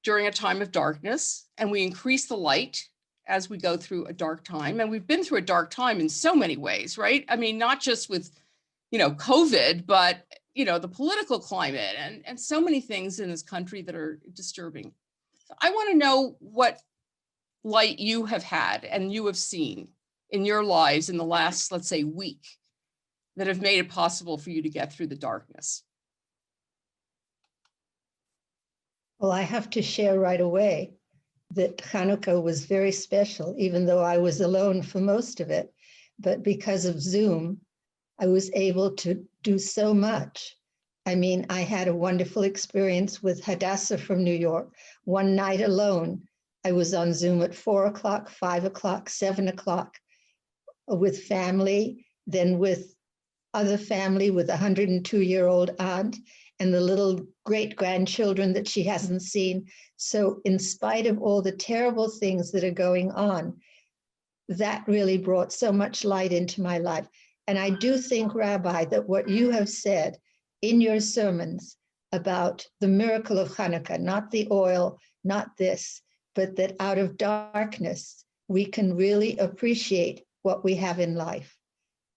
during a time of darkness, and we increase the light as we go through a dark time. And we've been through a dark time in so many ways, right? I mean, not just with, COVID, but, the political climate and so many things in this country that are disturbing. So I want to know what light you have had and you have seen in your lives in the last, let's say, week, that have made it possible for you to get through the darkness. Well, I have to share right away that Hanukkah was very special, even though I was alone for most of it. But because of Zoom, I was able to do so much. I mean, I had a wonderful experience with Hadassah from New York. One night alone, I was on Zoom at 4 o'clock, 5 o'clock, 7 o'clock with family, then with other family, with a 102-year-old aunt and the little great-grandchildren that she hasn't seen. So in spite of all the terrible things that are going on, that really brought so much light into my life. And I do think, Rabbi, that what you have said in your sermons about the miracle of Hanukkah, not the oil, not this, but that out of darkness, we can really appreciate what we have in life.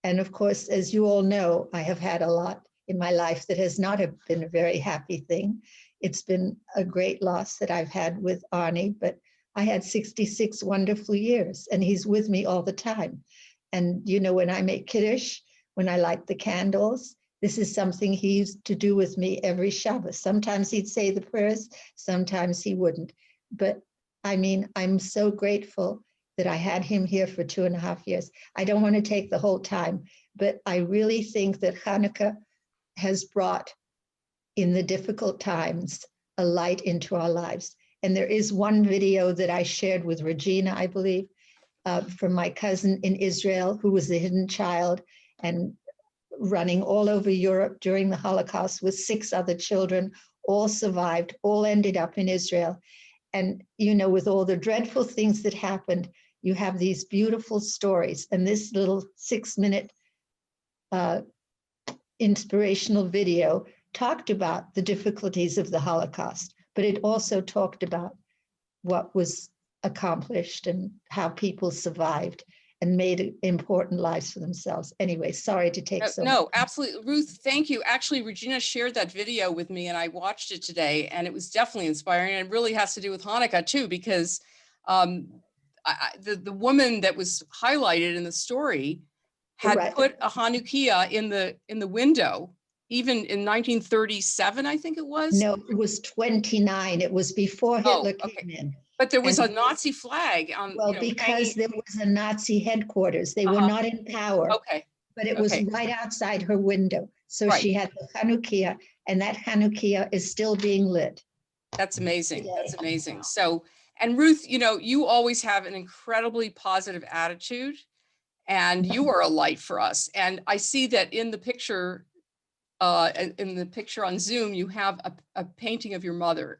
And of course, as you all know, I have had a lot in my life that has not been a very happy thing. It's been a great loss that I've had with Arnie, but I had 66 wonderful years, and he's with me all the time. And when I make Kiddush, when I light the candles, this is something he used to do with me every Shabbat. Sometimes he'd say the prayers, sometimes he wouldn't. But I mean, I'm so grateful that I had him here for 2.5 years. I don't want to take the whole time, but I really think that Hanukkah has brought, in the difficult times, a light into our lives. And there is one video that I shared with Regina, I believe, from my cousin in Israel, who was a hidden child and running all over Europe during the Holocaust with 6 other children, all survived, all ended up in Israel. And, with all the dreadful things that happened, you have these beautiful stories. And this little 6-minute inspirational video talked about the difficulties of the Holocaust, but it also talked about what was accomplished and how people survived and made important lives for themselves. Anyway, sorry to take so No, much. absolutely. Ruth, thank you. Actually, Regina shared that video with me and I watched it today, and it was definitely inspiring. And it really has to do with Hanukkah too, because the woman that was highlighted in the story had Right. put a Hanukkah in the window, even in 1937, I think it was. No, it was 29. It was before Hitler came in. But there was And- a Nazi flag on. Well, because there was a Nazi headquarters. They were not in power. Okay. But it was Okay. right outside her window. So Right. she had the Hanukkah, and that Hanukkah is still being lit. That's amazing. Yeah. That's amazing. So, and Ruth, you always have an incredibly positive attitude, and you are a light for us. And I see that in the picture on Zoom, you have a painting of your mother.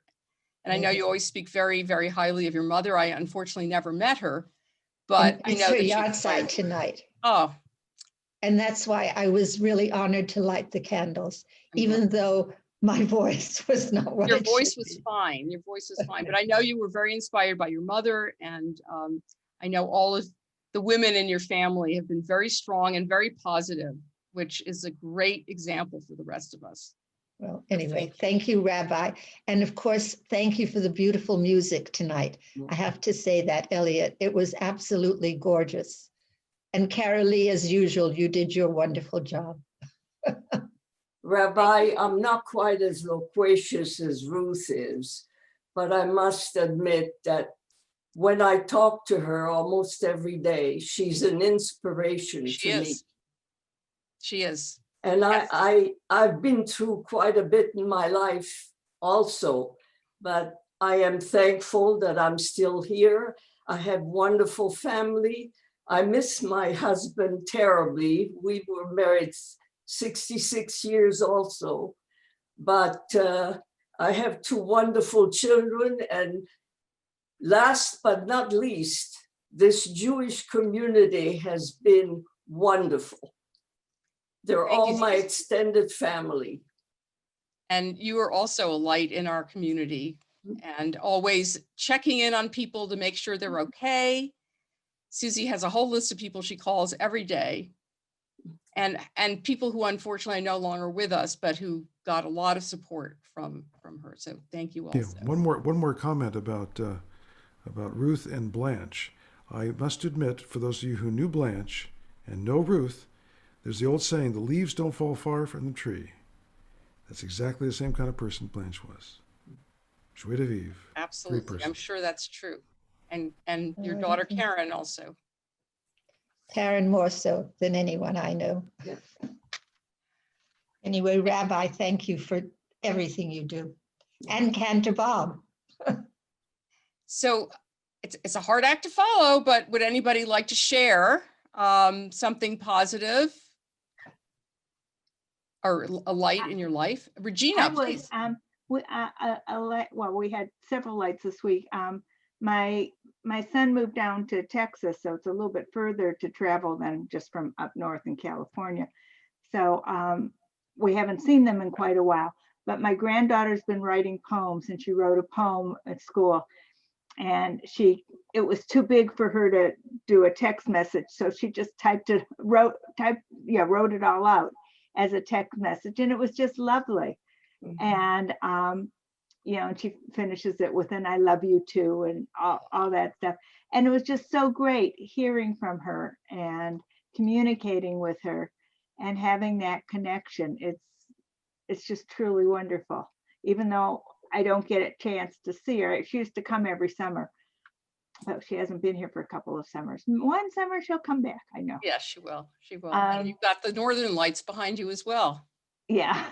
And I know you always speak very, very highly of your mother. I unfortunately never met her, but And I it's know her that yard she's site tonight. Oh, And that's why I was really honored to light the candles, even though my voice was not what your it voice should was be. fine. Your voice was fine, but I know you were very inspired by your mother, and I know all of the women in your family have been very strong and very positive, which is a great example for the rest of us. Well, anyway, thank you, Rabbi. And of course, thank you for the beautiful music tonight. I have to say that, Elliot, it was absolutely gorgeous. And Carolee, as usual, you did your wonderful job. Rabbi, I'm not quite as loquacious as Ruth is, but I must admit that when I talk to her almost every day, she's an inspiration She to me. is. She is. And Yes. I've been through quite a bit in my life also, but I am thankful that I'm still here. I have wonderful family. I miss my husband terribly. We were married 66 years also, but I have two wonderful children. And last but not least, this Jewish community has been wonderful. They're Thank you, all my Susie. extended family. And you are also a light in our community and always checking in on people to make sure they're okay. Susie has a whole list of people she calls every day, and people who unfortunately are no longer with us, but who got a lot of support from her. So thank you Yeah, also. one more comment about Ruth and Blanche. I must admit, for those of you who knew Blanche and know Ruth, there's the old saying, the leaves don't fall far from the tree. That's exactly the same kind of person Blanche was. Joie de vivre. Absolutely. I'm sure that's true. And your Oh, daughter okay. Karen also. Karen more so than anyone I know. Yeah. Anyway, Rabbi, thank you for everything you do. And Cantor Bob. So it's a hard act to follow, but would anybody like to share something positive or a light in your life? Regina, I would, please. we had several lights this week. My son moved down to Texas, so it's a little bit further to travel than just from up north in California. So we haven't seen them in quite a while, but my granddaughter's been writing poems, and she wrote a poem at school, and it was too big for her to do a text message. So she just wrote it all out as a text message, and it was just lovely. And and she finishes it with an "I love you too," and all that stuff. And it was just so great hearing from her and communicating with her and having that connection. It's just truly wonderful. Even though I don't get a chance to see her, she used to come every summer, but she hasn't been here for a couple of summers. One summer she'll come back, I know. Yeah, she will. She will. And you've got the northern lights behind you as well. Yeah.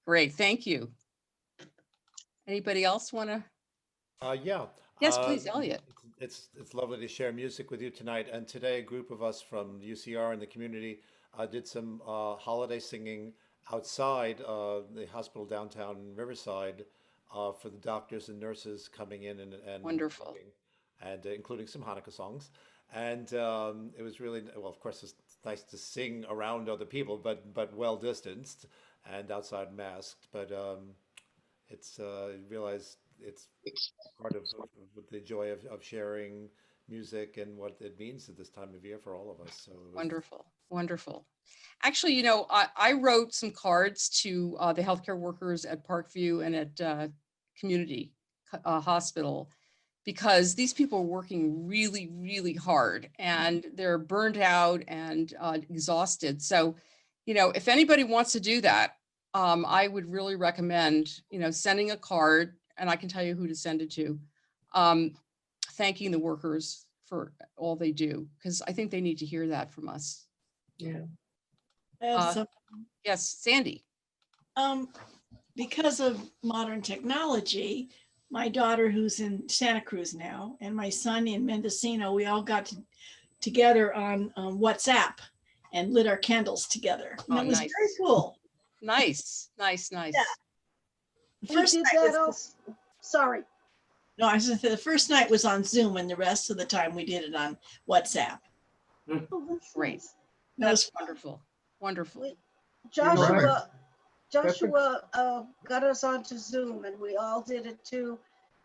Great, thank you. Anybody else want to? Yeah. Yes, please, Elliot. It's lovely to share music with you tonight. And today, a group of us from UCR and the community did some holiday singing outside the hospital downtown in Riverside for the doctors and nurses coming in and Wonderful. and including some Hanukkah songs. And it was really, well, of course, it's nice to sing around other people, but well distanced and outside masked. But it's realize it's part of the joy of sharing music and what it means at this time of year for all of us. So Wonderful, wonderful. Actually, I wrote some cards to the healthcare workers at Parkview and at Community Hospital, because these people are working really, really hard and they're burned out and exhausted. So, if anybody wants to do that, I would really recommend, sending a card, and I can tell you who to send it to, thanking the workers for all they do, because I think they need to hear that from us. Yeah. Yes, Sandy. Because of modern technology, my daughter, who's in Santa Cruz now, and my son in Mendocino, we all got together on WhatsApp and lit our candles together. And it was Nice. very cool. Nice. Yeah. We did that also. Sorry. No, I was gonna say the first night was on Zoom and the rest of the time we did it on WhatsApp. Oh, that's Great. nice. That was That's wonderful. Wonderful. We- know, Joshua, that's a- Joshua got us onto Zoom and we all did it too,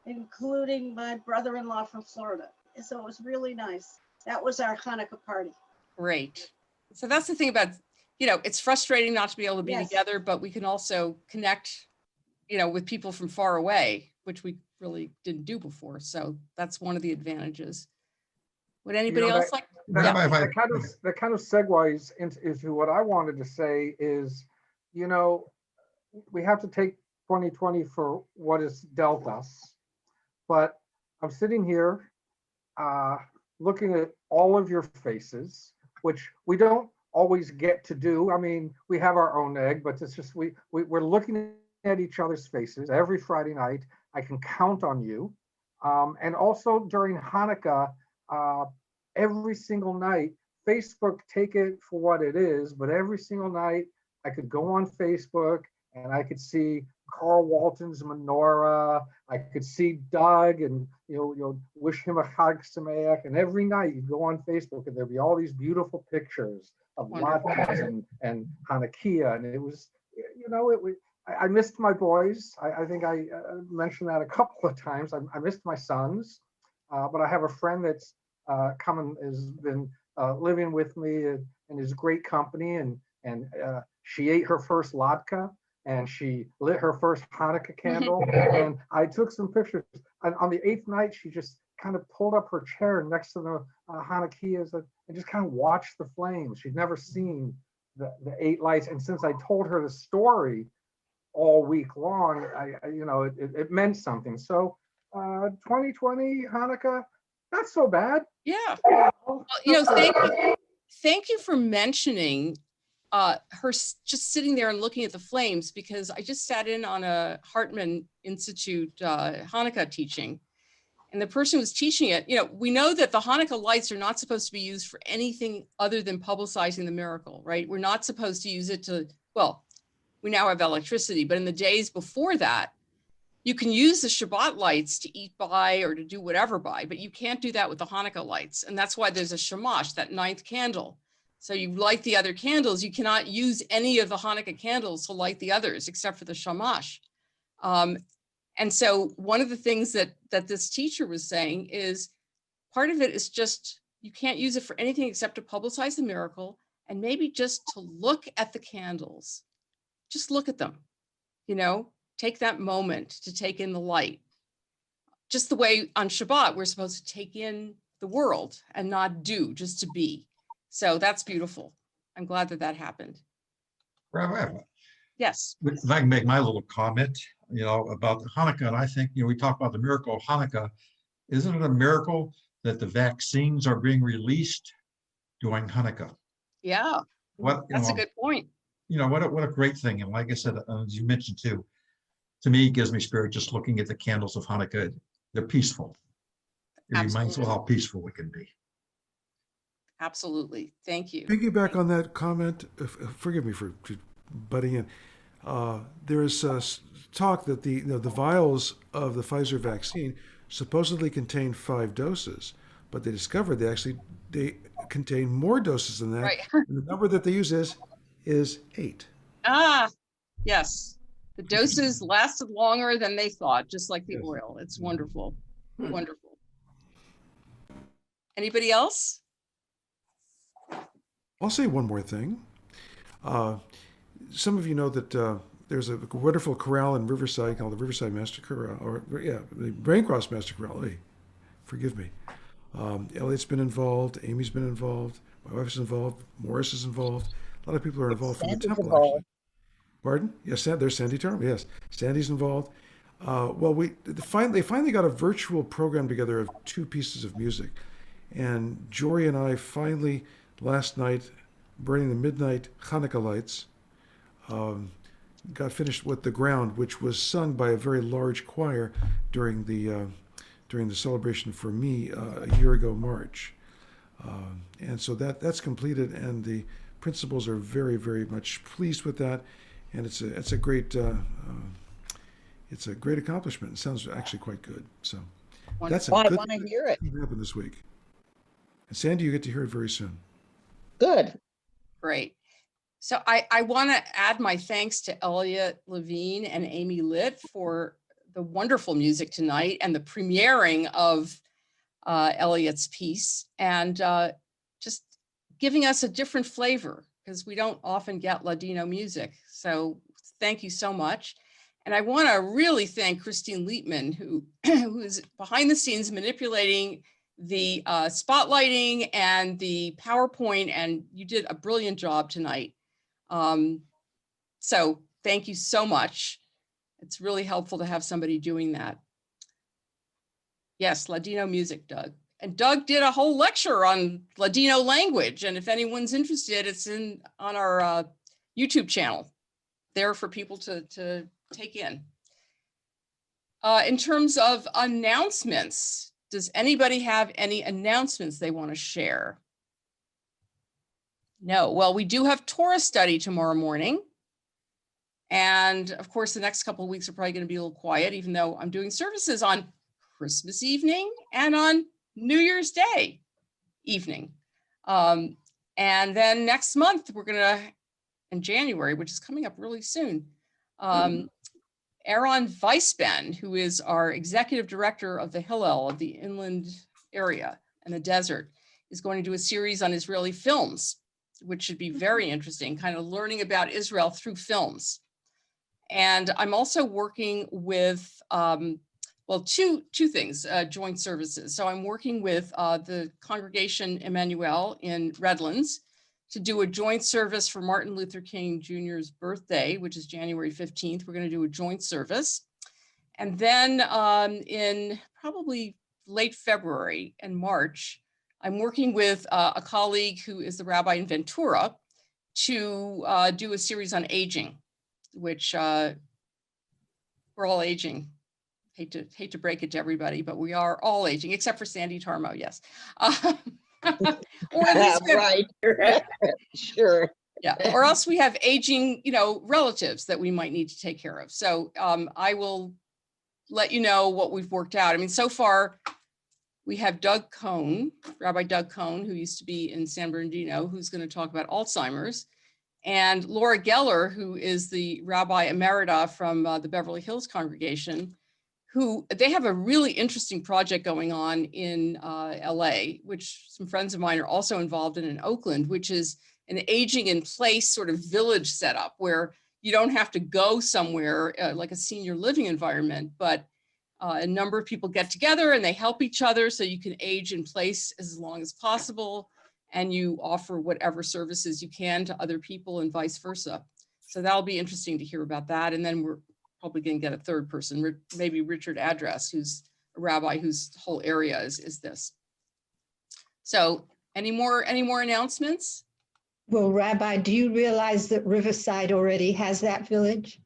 including my brother-in-law from Florida. So it was really nice. That was our Hanukkah party. Great. So that's the thing about, it's frustrating not to be able to be Yes. together, but we can also connect, with people from far away, which we really didn't do before. So that's one of the advantages. Would anybody know, else like? That, Yeah. that kind of segues into what I wanted to say is, we have to take 2020 for what is dealt us. But I'm sitting here looking at all of your faces, which we don't always get to do. I mean, we have our own egg, but it's just we're looking at each other's faces every Friday night. I can count on you. And also during Hanukkah, every single night, Facebook, take it for what it is, but every single night I could go on Facebook and I could see Carl Walton's menorah. I could see Doug and wish him a Chag Sameach. And every night you'd go on Facebook and there'd be all these beautiful pictures of Wonderful. latkes and Hanukkah. And it was, I missed my boys. I think I mentioned that a couple of times. I missed my sons, but I have a friend that's has been living with me in his great company, and she ate her first latke and she lit her first Hanukkah candle. And I took some pictures. And on the 8th night, she just kind of pulled up her chair next to the Hanukkahs and just kind of watched the flames. She'd never seen the 8 lights. And since I told her the story all week long, it meant something. So 2020 Hanukkah, not so bad. Yeah. Well, thank you for mentioning her just sitting there and looking at the flames, because I just sat in on a Hartman Institute Hanukkah teaching, and the person who was teaching it, we know that the Hanukkah lights are not supposed to be used for anything other than publicizing the miracle, right? We're not supposed to use it we now have electricity, but in the days before that, you can use the Shabbat lights to eat by or to do whatever by, but you can't do that with the Hanukkah lights. And that's why there's a shamash, that 9th candle. So you light the other candles. You cannot use any of the Hanukkah candles to light the others except for the shamash. And so one of the things that this teacher was saying is part of it is just, you can't use it for anything except to publicize the miracle, and maybe just to look at the candles. Just look at them, take that moment to take in the light. Just the way on Shabbat, we're supposed to take in the world and not do, just to be. So that's beautiful. I'm glad that happened. Rabbi, Yes. if I can make my little comment, about Hanukkah, and I think, we talk about the miracle of Hanukkah. Isn't it a miracle that the vaccines are being released during Hanukkah? Yeah, that's a good point. What a great thing. And like I said, as you mentioned too, to me, it gives me spirit just looking at the candles of Hanukkah. They're peaceful. It reminds me of how peaceful we can be. Absolutely. Thank you. Piggyback on that comment, forgive me for butting in. There is talk that the vials of the Pfizer vaccine supposedly contain 5 doses, but they discovered they contain more doses than that. Right. And the number that they use is 8. Yes. The doses lasted longer than they thought, just like the oil. It's wonderful. Wonderful. Anybody else? I'll say one more thing. Some of you know that there's a wonderful chorale in Riverside called the Riverside Master Chorale, the Braincross Master Chorale. Hey, forgive me. Elliot's been involved. Amy's been involved. My wife's involved. Morris is involved. A lot of people are involved from the temple. Actually. Pardon? Yes, there's Sandy Term. Yes, Sandy's involved. They finally got a virtual program together of 2 pieces of music, and Jory and I finally last night, burning the midnight Hanukkah lights, got finished with The Ground, which was sung by a very large choir during the celebration for me a year ago, March. And so that's completed, and the principals are very, very much pleased with that, and it's a great accomplishment. It sounds actually quite good. So That's a Well, I good want to thing hear it. that happened this week. And Sandy, you get to hear it very soon. Good. Great. So I want to add my thanks to Elliot Levine and Amy Litt for the wonderful music tonight and the premiering of Elliot's piece, and just giving us a different flavor, because we don't often get Ladino music. So thank you so much. And I want to really thank Christine Liebman, who is behind the scenes manipulating the spotlighting and the PowerPoint, and you did a brilliant job tonight. So thank you so much. It's really helpful to have somebody doing that. Yes, Ladino music, Doug. And Doug did a whole lecture on Ladino language. And if anyone's interested, it's on our YouTube channel there for people to take in. In terms of announcements, does anybody have any announcements they want to share? No. Well, we do have Torah study tomorrow morning. And of course, the next couple of weeks are probably going to be a little quiet, even though I'm doing services on Christmas evening and on New Year's Day evening. And then next month, we're going to, in January, which is coming up really soon, Aaron Weisben, who is our executive director of the Hillel of the inland area and the desert, is going to do a series on Israeli films, which should be very interesting, kind of learning about Israel through films. And I'm also working with, well, two things, joint services. So I'm working with the Congregation Emmanuel in Redlands to do a joint service for Martin Luther King Jr.'s birthday, which is January 15th. We're going to do a joint service. And then in probably late February and March, I'm working with a colleague who is the rabbi in Ventura to do a series on aging, which we're all aging. Hate to break it to everybody, but we are all aging, except for Sandy Tarmo, yes. Or at least Right. Sure. yeah, or else we have aging, relatives that we might need to take care of. So I will let you know what we've worked out. I mean, so far we have Doug Cohn, Rabbi Doug Cohn, who used to be in San Bernardino, who's going to talk about Alzheimer's, and Laura Geller, who is the Rabbi Emerita from the Beverly Hills congregation, who they have a really interesting project going on in LA, which some friends of mine are also involved in Oakland, which is an aging in place sort of village setup where you don't have to go somewhere like a senior living environment, but a number of people get together and they help each other so you can age in place as long as possible, and you offer whatever services you can to other people and vice versa. So that'll be interesting to hear about that. And then we're probably going to get a third person, maybe Richard Address, who's a rabbi whose whole area is this. So any more announcements? Well, Rabbi, do you realize that Riverside already has that village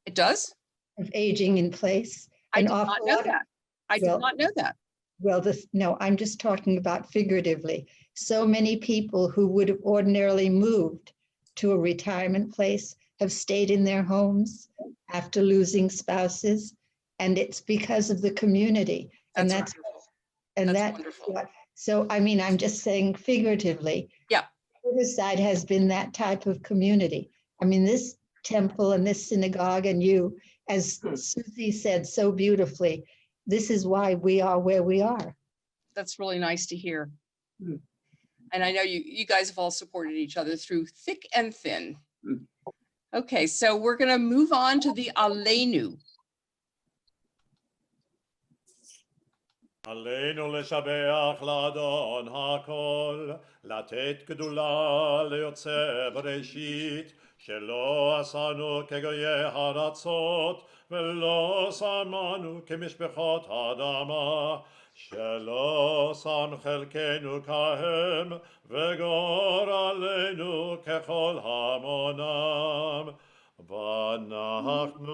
It does? of aging in place? I And did not know that. I did not know that. Well, no, I'm just talking about figuratively. So many people who would have ordinarily moved to a retirement place have stayed in their homes after losing spouses, and it's because of the community. And that's wonderful. So, I mean, I'm just saying figuratively. Yeah. Riverside has been that type of community. I mean, this temple and this synagogue and you, as Susie said so beautifully, this is why we are where we are. That's really nice to hear. And I know you guys have all supported each other through thick and thin. Okay, so we're going to move on to the Aleinu. עלינו לשבח לאדון הכל, לתת גדולה ליוצא בראשית, שלא עשנו כגויי ארצות, ולא שמנו כמשפחות האדמה, שלא שם חלקנו כהם, וגורלנו ככל המונם. ואנחנו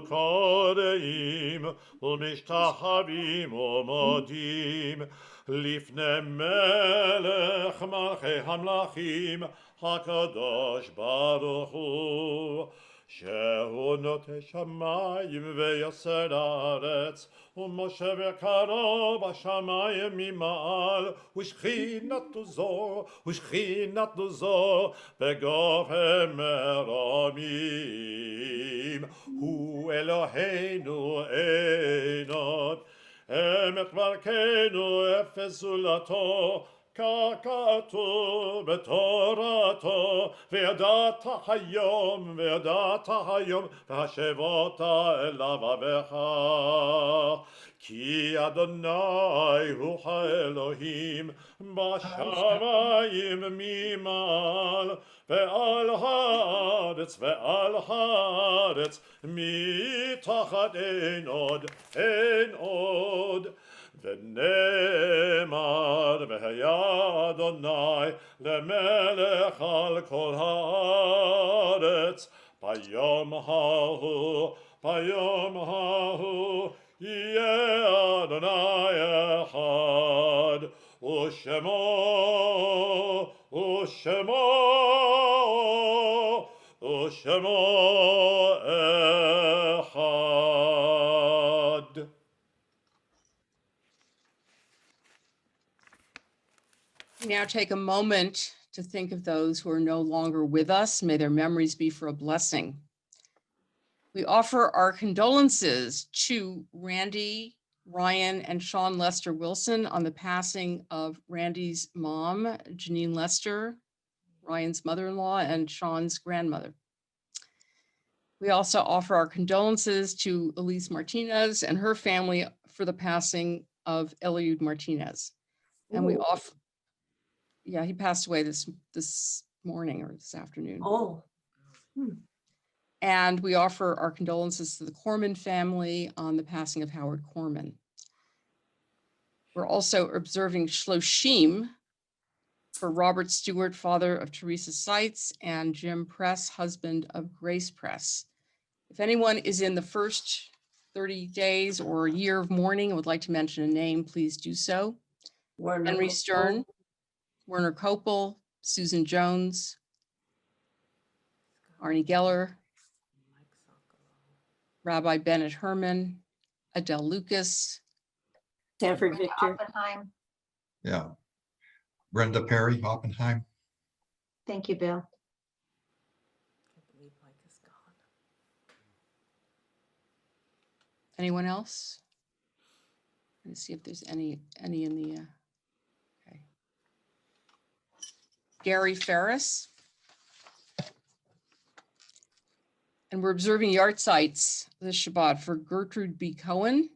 קוראים ומשתחווים ומודים לפני מלך מלכי המלכים הקדוש ברוך הוא, שהוא נוטה שמיים ויסד הארץ, ומשה וקרא בשמיים ממעל, ושכינתו זו בגובה מרמים. הוא אלוהינו אין עוד, אמת מלכנו אפס זולתו, כך כתוב בתורתו, וידעת היום והשבות אל לבבך, כי אדוני רוח האלוהים בשמיים ממעל, ועל הארץ מתחת אין עוד. ונאמר והיה אדוני למלך על כל הארץ, ביום ההוא יהיה אדוני אחד, ושמו אחד. We now take a moment to think of those who are no longer with us. May their memories be for a blessing. We offer our condolences to Randy, Ryan, and Sean Lester Wilson on the passing of Randy's mom, Janine Lester, Ryan's mother-in-law, and Sean's grandmother. We also offer our condolences to Elise Martinez and her family for the passing of Eliud Martinez. And we offer, yeah, he passed away this morning or this afternoon. Oh. And we offer our condolences to the Corman family on the passing of Howard Corman. We're also observing Shloshim for Robert Stewart, father of Teresa Seitz, and Jim Press, husband of Grace Press. If anyone is in the first 30 days or a year of mourning and would like to mention a name, please do so. Henry Stern, Werner Kopel, Susan Jones, Arnie Geller, Rabbi Bennett Herman, Adele Lucas, Stanford Victor. Oppenheim. Yeah. Brenda Perry, Oppenheim. Thank you, Bill. Anyone else? Let's see if there's any in the, okay. Gary Ferris. And we're observing yard sites this Shabbat for Gertrude B. Cohen,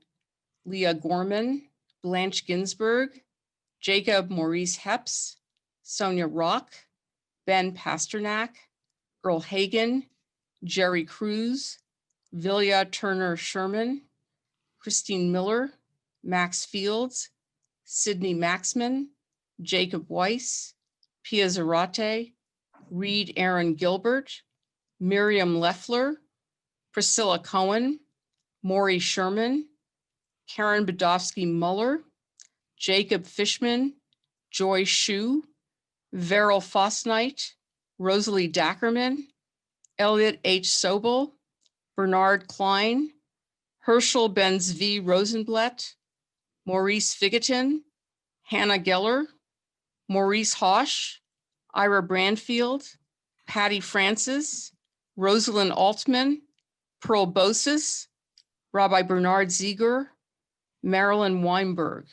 Leah Gorman, Blanche Ginsburg, Jacob Maurice Heps, Sonia Rock, Ben Pasternak, Earl Hagan, Jerry Cruz, Vilya Turner Sherman, Christine Miller, Max Fields, Sydney Maxman, Jacob Weiss, Pia Zarate, Reed Aaron Gilbert, Miriam Leffler, Priscilla Cohen, Maury Sherman, Karen Badowski Muller, Jacob Fishman, Joy Shu, Veril Fosnight, Rosalie Dackerman, Elliot H. Sobel, Bernard Klein, Herschel Benz-V. Rosenblatt, Maurice Figeton, Hannah Geller, Maurice Hosch, Ira Brandfield, Patty Francis, Rosalind Altman, Pearl Bosis, Rabbi Bernard Ziegler, Marilyn Weinberg.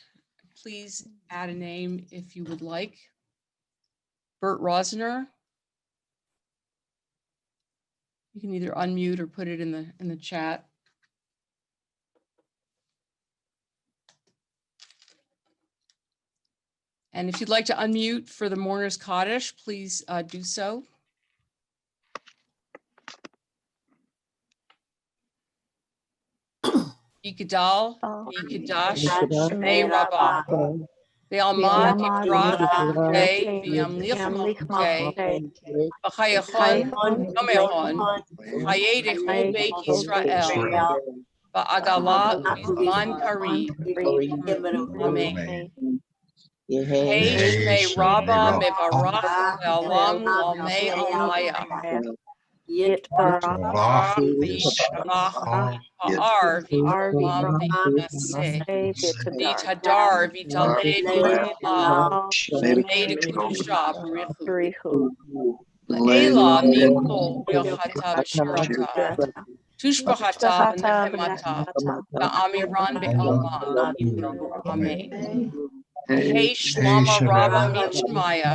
Please add a name if you would like. Bert Rosner. You can either unmute or put it in the chat. And if you'd like to unmute for the Mourner's Kaddish, please do so. Yikadal, Yikadash, Shmei Rabbah, Be'almad Yifrach, Be, Be'amlich Malkei, B'chayachon, Yomehon, Chaye Dechol Beit Yisrael, Ba'agala Bizman Karev, Amen. Hey Shmei Rabbah Mevarach Be'alam Lalmei Almaya, Yitbarach, Vishbach, Ba'ar, V'olam, V'naseh, V'tadar, V'taleh, V'olam, Shemei Kedusha, B'richu, Le'ela, Mikol, V'yochata, V'shirata, Tushbachata, V'nechemata, V'amiran, Be'alma, Yimru, Amen. Hey Shlama Rabba Mishmaya,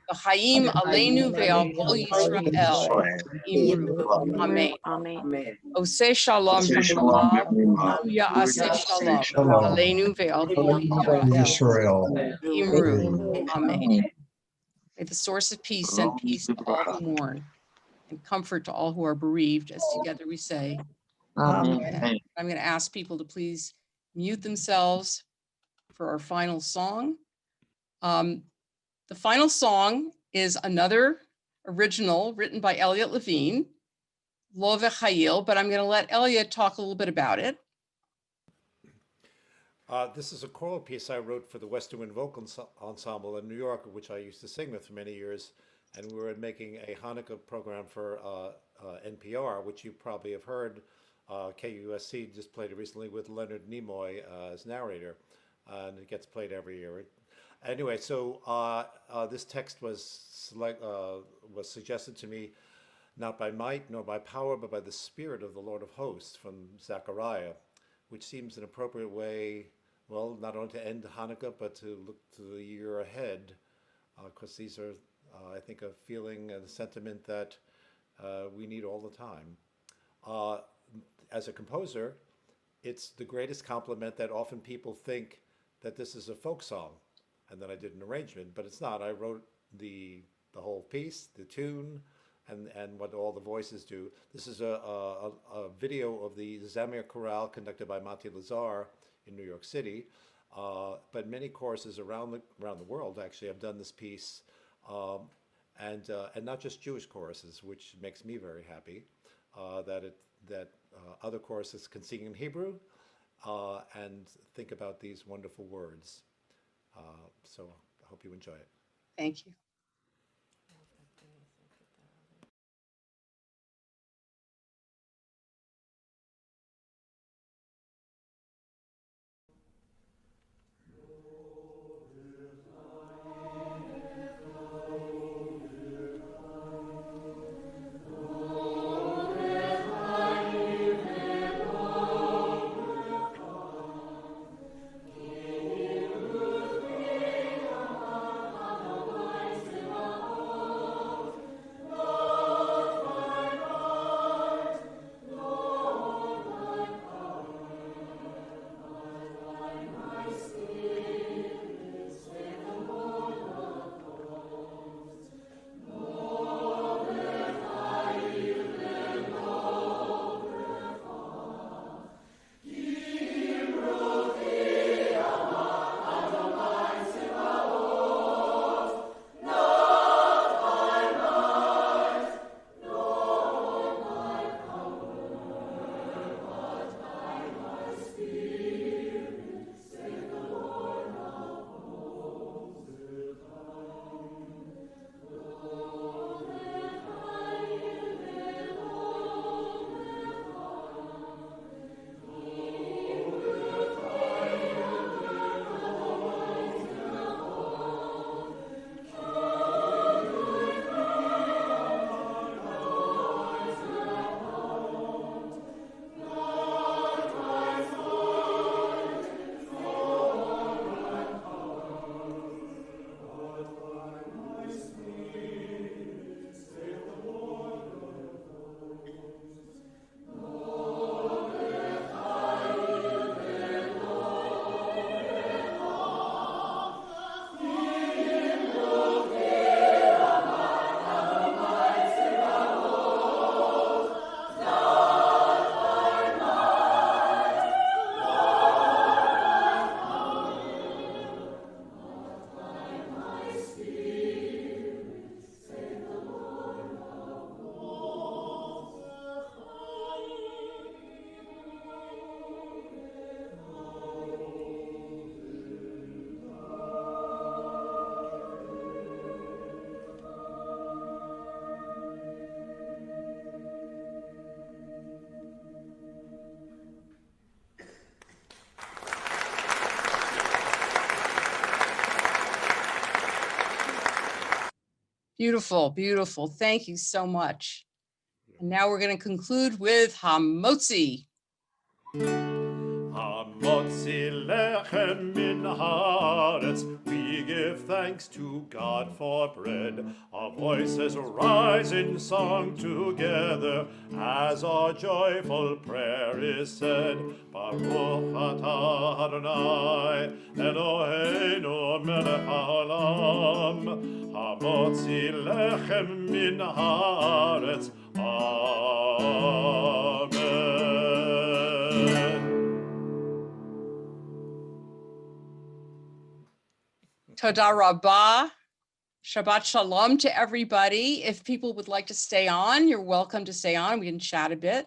V'chaim Aleinu Ve'al Kol Yisrael, Imru, Amen. Oseh Shalom B'Shalom, Ya'aseh Shalom, Aleinu Ve'al Kol Yisrael, Israel. Imru, Amen. May the source of peace send peace to all who mourn and comfort to all who are bereaved, as together we say, Amen. I'm going to ask people to please mute themselves for our final song. The final song is another original written by Elliot Levine, Lo V'Chayil, but I'm going to let Elliot talk a little bit about it. This is a choral piece I wrote for the Western Wind Vocal Ensemble in New York, which I used to sing with for many years. And we were making a Hanukkah program for NPR, which you probably have heard. KUSC just played it recently with Leonard Nimoy as narrator, and it gets played every year. Anyway, so this text was suggested to me not by might nor by power, but by the Spirit of the Lord of Hosts from Zechariah, which seems an appropriate way, well, not only to end Hanukkah, but to look to the year ahead, because these are, I think, a feeling and a sentiment that we need all the time. As a composer, it's the greatest compliment that often people think that this is a folk song and that I did an arrangement, but it's not. I wrote the whole piece, the tune, and what all the voices do. This is a video of the Zamir Chorale conducted by Mati Lazar in New York City, but many choruses around the world actually have done this piece, and not just Jewish choruses, which makes me very happy that other choruses can sing in Hebrew and think about these wonderful words. So I hope you enjoy it. Thank you. Beautiful, beautiful. Thank you so much. And now we're going to conclude with Hamotzi. Hamotzi lechem min haaretz, we give thanks to God for bread. Our voices rise in song together as our joyful prayer is said. Baruch atah Adonai Eloheinu melech haolam, hamotzi lechem min haaretz. Amen. Toda Rabbah. Shabbat Shalom to everybody. If people would like to stay on, you're welcome to stay on. We can chat a bit.